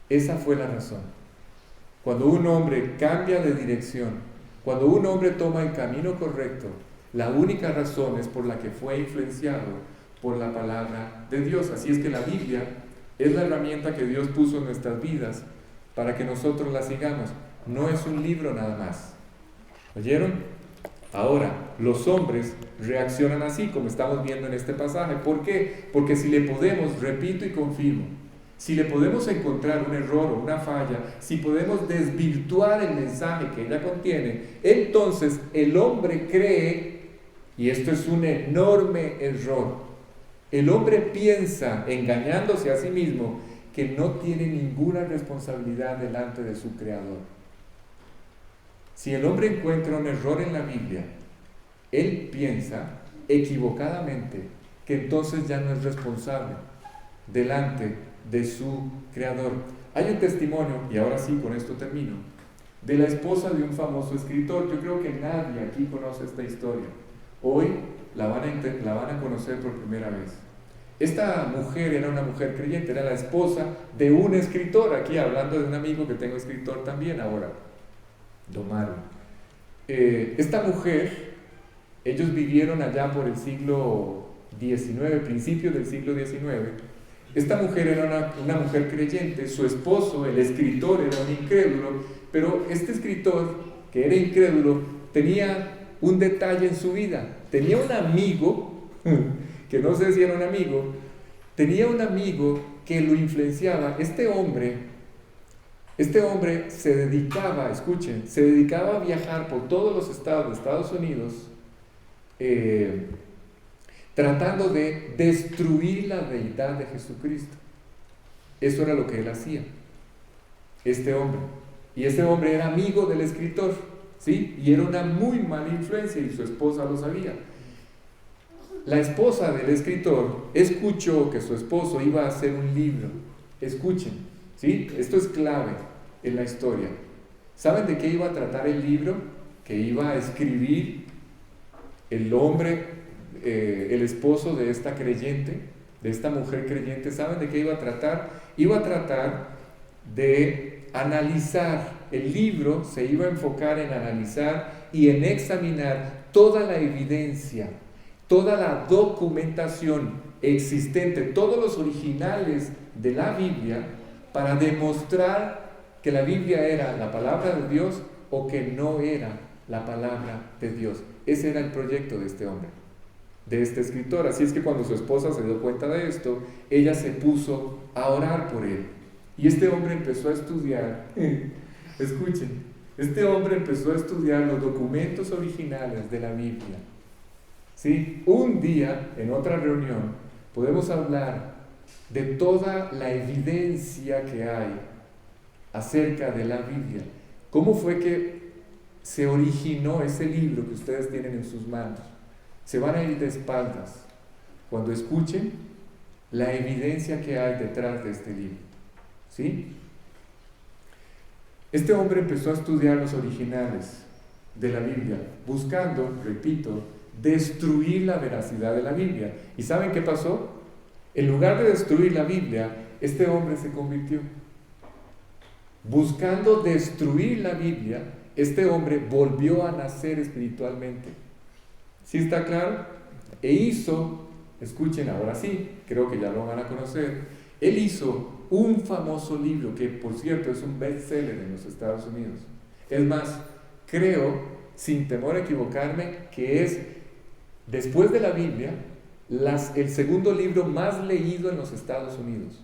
Esa fue la razón. Cuando un hombre cambia de dirección, cuando un hombre toma el camino correcto, la única razón es por la que fue influenciado por la palabra de Dios. Así es que la Biblia es la herramienta que Dios puso en nuestras vidas para que nosotros la sigamos. No es un libro nada más. ¿Oyeron? Ahora, los hombres reaccionan así, como estamos viendo en este pasaje. ¿Por qué? Porque si le podemos, repito y confirmo, si le podemos encontrar un error o una falla, si podemos desvirtuar el mensaje que ella contiene, entonces el hombre cree, y esto es un enorme error, el hombre piensa, engañándose a sí mismo, que no tiene ninguna responsabilidad delante de su Creador. Si el hombre encuentra un error en la Biblia, él piensa equivocadamente que entonces ya no es responsable delante de su Creador. Hay un testimonio, y ahora sí, con esto termino, de la esposa de un famoso escritor. Yo creo que nadie aquí conoce esta historia. Hoy la van a conocer por primera vez. Esta mujer era una mujer creyente, era la esposa de un escritor, aquí hablando de un amigo que tengo escritor también ahora, Domaro. Esta mujer, ellos vivieron allá por el siglo XIX, principios del siglo XIX. Esta mujer era una mujer creyente, su esposo, el escritor, era un incrédulo, pero este escritor, que era incrédulo, tenía un detalle en su vida. Tenía un amigo, que no sé si era un amigo, tenía un amigo que lo influenciaba. Este hombre se dedicaba, escuchen, se dedicaba a viajar por todos los estados de Estados Unidos, tratando de destruir la deidad de Jesucristo. Eso era lo que él hacía, este hombre. Y ese hombre era amigo del escritor, ¿sí? Y era una muy mala influencia, y su esposa lo sabía. La esposa del escritor escuchó que su esposo iba a hacer un libro. Escuchen, ¿sí? Esto es clave en la historia. ¿Saben de qué iba a tratar el libro que iba a escribir el hombre, el esposo de esta creyente, de esta mujer creyente? ¿Saben de qué iba a tratar? Iba a tratar de analizar. El libro se iba a enfocar en analizar y en examinar toda la evidencia, toda la documentación existente, todos los originales de la Biblia, para demostrar que la Biblia era la palabra de Dios o que no era la palabra de Dios. Ese era el proyecto de este hombre, de este escritor. Así es que cuando su esposa se dio cuenta de esto, ella se puso a orar por él. Y este hombre empezó a estudiar, escuchen, este hombre empezó a estudiar los documentos originales de la Biblia. ¿Sí? Un día, en otra reunión, podemos hablar de toda la evidencia que hay acerca de la Biblia. ¿Cómo fue que se originó ese libro que ustedes tienen en sus manos? Se van a ir de espaldas cuando escuchen la evidencia que hay detrás de este libro. ¿Sí? Este hombre empezó a estudiar los originales de la Biblia, buscando, repito, destruir la veracidad de la Biblia. ¿Y saben qué pasó? En lugar de destruir la Biblia, este hombre se convirtió. Buscando destruir la Biblia, este hombre volvió a nacer espiritualmente. ¿Sí está claro? E hizo, escuchen ahora sí, creo que ya lo van a conocer, él hizo un famoso libro que, por cierto, es un bestseller en los Estados Unidos. Es más, creo, sin temor a equivocarme, que es, después de la Biblia, el segundo libro más leído en los Estados Unidos.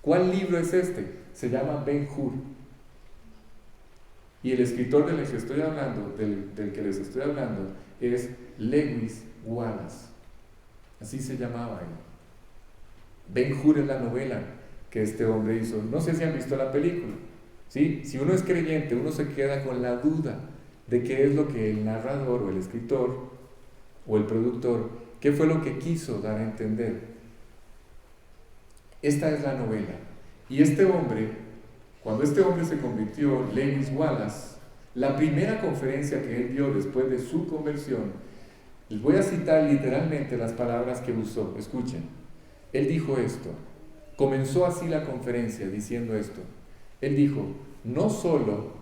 ¿Cuál libro es este? Se llama Ben-Hur. Y el escritor del que estoy hablando, del que les estoy hablando, es Lewis Wallace. Así se llamaba él. Ben-Hur es la novela que este hombre hizo. No sé si han visto la película, ¿sí? Si uno es creyente, uno se queda con la duda de qué es lo que el narrador o el escritor o el productor, qué fue lo que quiso dar a entender. Esta es la novela. Y este hombre, cuando este hombre se convirtió, Lewis Wallace, la primera conferencia que él dio después de su conversión, les voy a citar literalmente las palabras que usó. Escuchen. Él dijo esto. Comenzó así la conferencia diciendo esto. Él dijo: no solo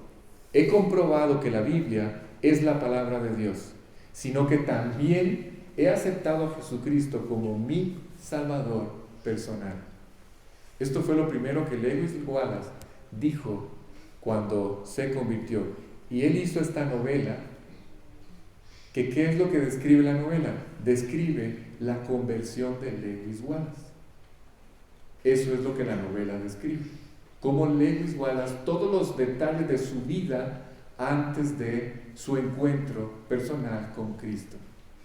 he comprobado que la Biblia es la palabra de Dios, sino que también he aceptado a Jesucristo como mi Salvador personal. Esto fue lo primero que Lewis Wallace dijo cuando se convirtió. Y él hizo esta novela, que ¿qué es lo que describe la novela? Describe la conversión de Lewis Wallace. Eso es lo que la novela describe. Cómo Lewis Wallace, todos los detalles de su vida antes de su encuentro personal con Cristo.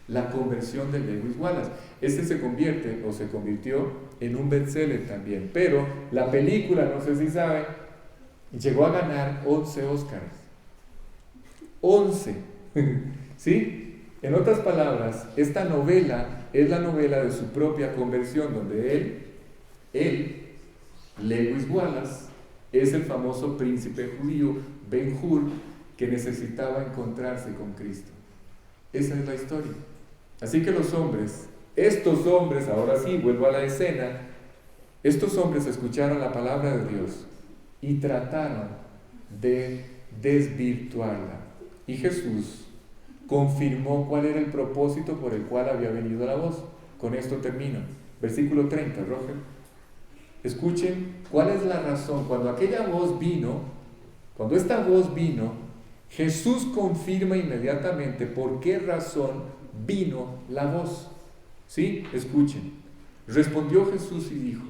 La conversión de Lewis Wallace. Este se convierte o se convirtió en un bestseller también. Pero la película, no sé si saben, llegó a ganar 11 Óscares. 11. ¿Sí? En otras palabras, esta novela es la novela de su propia conversión, donde él, Lewis Wallace, es el famoso príncipe judío Ben-Hur que necesitaba encontrarse con Cristo. Esa es la historia. Así que los hombres, estos hombres, ahora sí, vuelvo a la escena, estos hombres escucharon la palabra de Dios y trataron de desvirtuarla. Y Jesús confirmó cuál era el propósito por el cual había venido la voz. Con esto termino. Versículo 30, Roger. Escuchen cuál es la razón. Cuando aquella voz vino, cuando esta voz vino, Jesús confirma inmediatamente por qué razón vino la voz. ¿Sí? Escuchen. Respondió Jesús y dijo,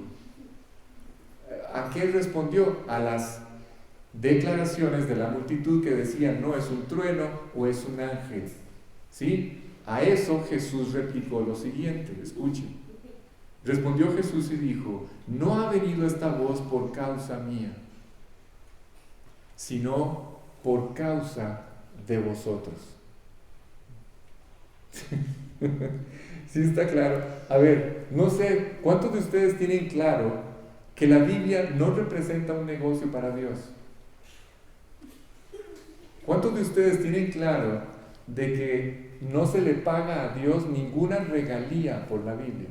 ¿a qué respondió? A las declaraciones de la multitud que decían, no es un trueno o es un ángel. ¿Sí? A eso Jesús replicó lo siguiente, escuchen. Respondió Jesús y dijo, no ha venido esta voz por causa mía, sino por causa de vosotros. ¿Sí está claro? A ver, no sé, ¿cuántos de ustedes tienen claro que la Biblia no representa un negocio para Dios? ¿Cuántos de ustedes tienen claro de que no se le paga a Dios ninguna regalía por la Biblia?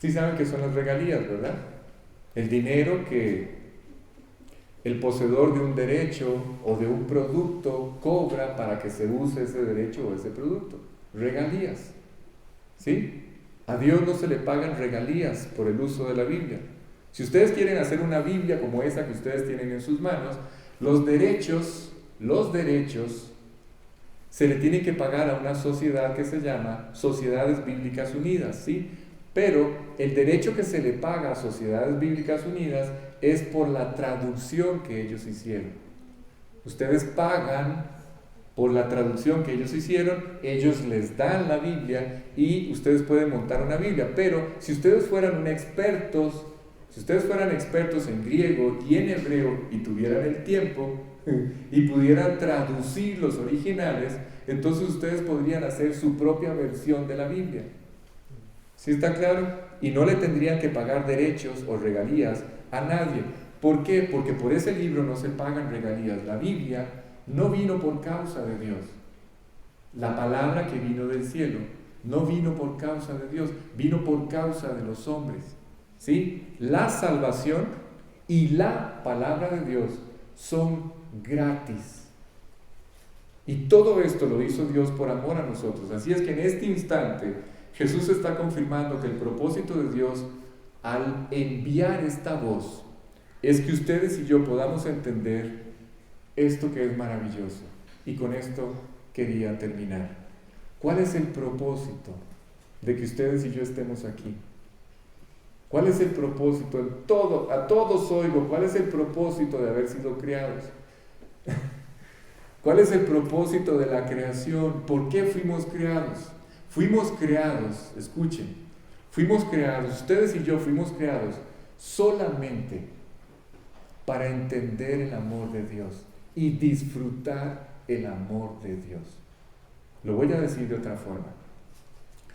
Sí saben que son las regalías, ¿verdad? El dinero que el poseedor de un derecho o de un producto cobra para que se use ese derecho o ese producto. Regalías. ¿Sí? A Dios no se le pagan regalías por el uso de la Biblia. Si ustedes quieren hacer una Biblia como esa que ustedes tienen en sus manos, los derechos se le tienen que pagar a una sociedad que se llama Sociedades Bíblicas Unidas, ¿sí? Pero el derecho que se le paga a Sociedades Bíblicas Unidas es por la traducción que ellos hicieron. Ustedes pagan por la traducción que ellos hicieron, ellos les dan la Biblia y ustedes pueden montar una Biblia. Pero si ustedes fueran expertos en griego y en hebreo y tuvieran el tiempo y pudieran traducir los originales, entonces ustedes podrían hacer su propia versión de la Biblia. ¿Sí está claro? Y no le tendrían que pagar derechos o regalías a nadie. ¿Por qué? Porque por ese libro no se pagan regalías. La Biblia no vino por causa de Dios. La palabra que vino del cielo no vino por causa de Dios, vino por causa de los hombres. ¿Sí? La salvación y la palabra de Dios son gratis. Y todo esto lo hizo Dios por amor a nosotros. Así es que en este instante Jesús está confirmando que el propósito de Dios al enviar esta voz es que ustedes y yo podamos entender esto que es maravilloso. Y con esto quería terminar. ¿Cuál es el propósito de que ustedes y yo estemos aquí? ¿Cuál es el propósito? A todos oigo, ¿cuál es el propósito de haber sido creados? ¿Cuál es el propósito de la creación? ¿Por qué fuimos creados? Fuimos creados, escuchen, ustedes y yo fuimos creados solamente para entender el amor de Dios y disfrutar el amor de Dios. Lo voy a decir de otra forma.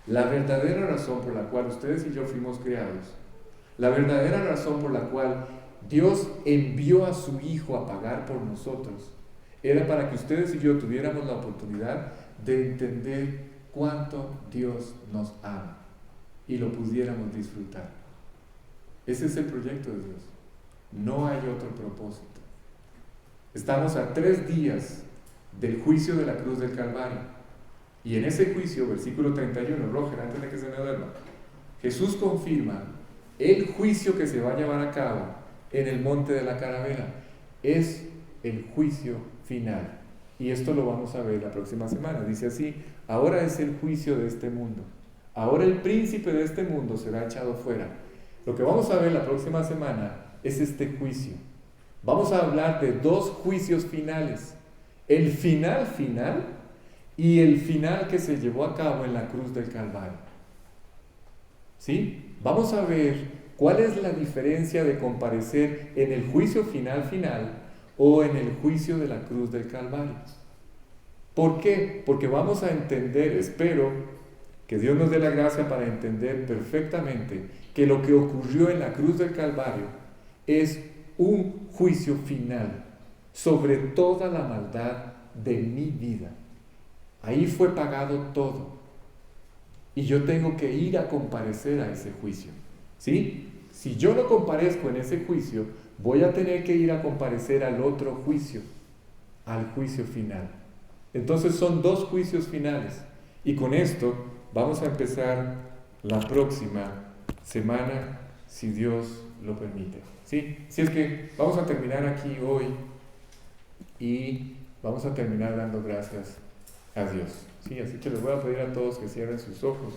La verdadera razón por la cual ustedes y yo fuimos creados, la verdadera razón por la cual Dios envió a su Hijo a pagar por nosotros, era para que ustedes y yo tuviéramos la oportunidad de entender cuánto Dios nos ama y lo pudiéramos disfrutar. Ese es el proyecto de Dios. No hay otro propósito. Estamos a 3 días del juicio de la cruz del Calvario. Y en ese juicio, versículo 31, Roger, antes de que se me duerma, Jesús confirma el juicio que se va a llevar a cabo en el monte de la calavera. Es el juicio final. Y esto lo vamos a ver la próxima semana. Dice así: ahora es el juicio de este mundo. Ahora el príncipe de este mundo será echado fuera. Lo que vamos a ver la próxima semana es este juicio. Vamos a hablar de dos juicios finales. El final final y el final que se llevó a cabo en la cruz del Calvario. ¿Sí? Vamos a ver cuál es la diferencia de comparecer en el juicio final final o en el juicio de la cruz del Calvario. ¿Por qué? Porque vamos a entender, espero que Dios nos dé la gracia para entender perfectamente que lo que ocurrió en la cruz del Calvario es un juicio final sobre toda la maldad de mi vida. Ahí fue pagado todo. Y yo tengo que ir a comparecer a ese juicio. ¿Sí? Si yo no comparezco en ese juicio, voy a tener que ir a comparecer al otro juicio, al juicio final. Entonces son dos juicios finales. Y con esto vamos a empezar la próxima semana, si Dios lo permite. ¿Sí? Si es que vamos a terminar aquí hoy y vamos a terminar dando gracias a Dios. ¿Sí? Así que les voy a pedir a todos que cierren sus ojos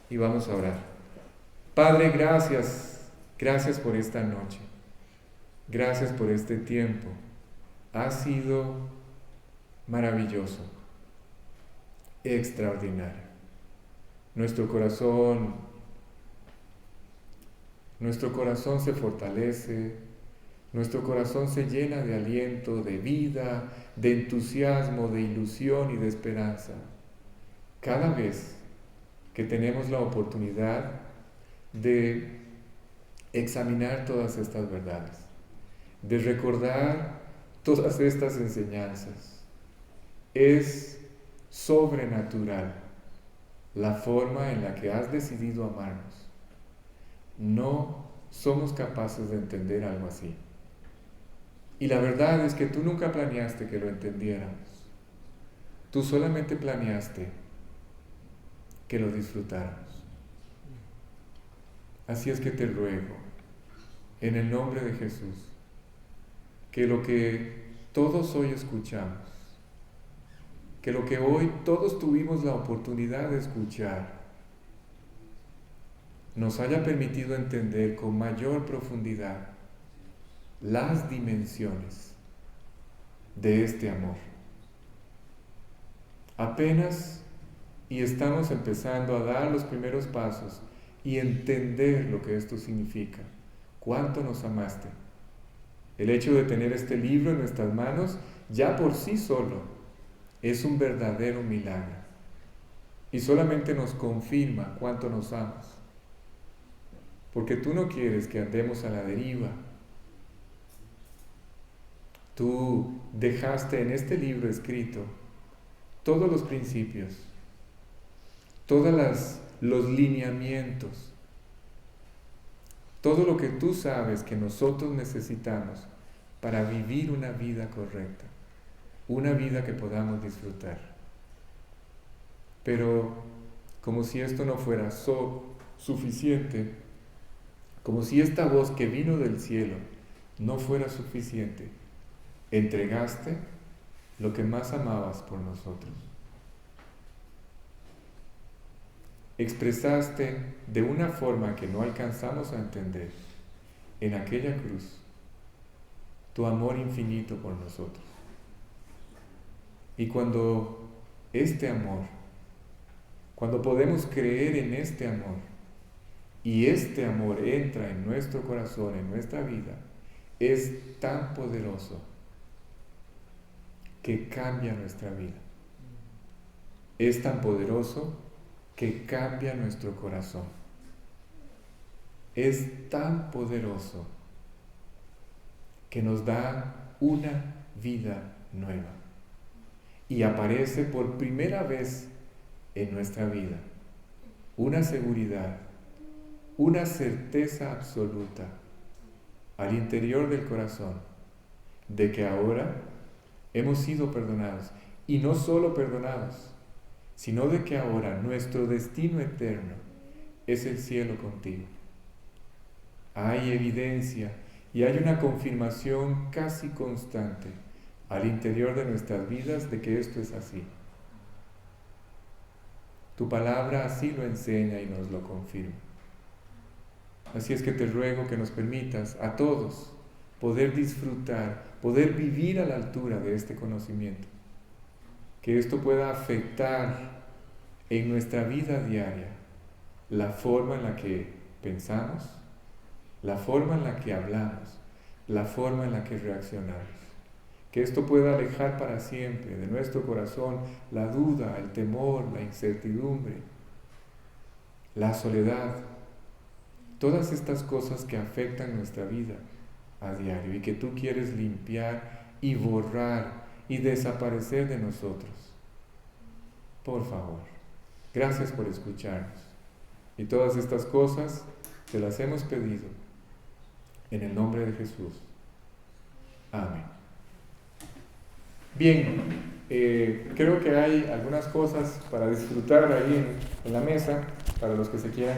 y vamos a orar. Padre, gracias por esta noche. Gracias por este tiempo. Ha sido maravilloso, extraordinario. Nuestro corazón se fortalece, nuestro corazón se llena de aliento, de vida, de entusiasmo, de ilusión y de esperanza. Cada vez que tenemos la oportunidad de examinar todas estas verdades, de recordar todas estas enseñanzas, es sobrenatural la forma en la que has decidido amarnos. No somos capaces de entender algo así. Y la verdad es que tú nunca planeaste que lo entendiéramos. Tú solamente planeaste que lo disfrutáramos. Así es que te ruego, en el nombre de Jesús, que lo que todos hoy escuchamos, que lo que hoy todos tuvimos la oportunidad de escuchar, nos haya permitido entender con mayor profundidad las dimensiones de este amor. Apenas y estamos empezando a dar los primeros pasos y entender lo que esto significa. ¿Cuánto nos amaste? El hecho de tener este libro en nuestras manos ya por sí solo es un verdadero milagro y solamente nos confirma cuánto nos amas. Porque tú no quieres que andemos a la deriva. Tú dejaste en este libro escrito todos los principios, todos los lineamientos, todo lo que tú sabes que nosotros necesitamos para vivir una vida correcta, una vida que podamos disfrutar. Pero como si esto no fuera suficiente, como si esta voz que vino del cielo no fuera suficiente, entregaste lo que más amabas por nosotros. Expresaste de una forma que no alcanzamos a entender en aquella cruz tu amor infinito por nosotros. Y cuando este amor, cuando podemos creer en este amor, y este amor entra en nuestro corazón, en nuestra vida, es tan poderoso que cambia nuestra vida. Es tan poderoso que cambia nuestro corazón. Es tan poderoso que nos da una vida nueva. Y aparece por primera vez en nuestra vida una seguridad, una certeza absoluta al interior del corazón de que ahora hemos sido perdonados, y no solo perdonados, sino de que ahora nuestro destino eterno es el cielo contigo. Hay evidencia y hay una confirmación casi constante al interior de nuestras vidas de que esto es así. Tu palabra así lo enseña y nos lo confirma. Así es que te ruego que nos permitas a todos poder disfrutar, poder vivir a la altura de este conocimiento. Que esto pueda afectar en nuestra vida diaria la forma en la que pensamos, la forma en la que hablamos, la forma en la que reaccionamos. Que esto pueda alejar para siempre de nuestro corazón la duda, el temor, la incertidumbre, la soledad, todas estas cosas que afectan nuestra vida a diario y que tú quieres limpiar y borrar y desaparecer de nosotros. Por favor, gracias por escucharnos. Y todas estas cosas te las hemos pedido en el nombre de Jesús. Amén. Bien, creo que hay algunas cosas para disfrutar ahí en la mesa, para los que se quieran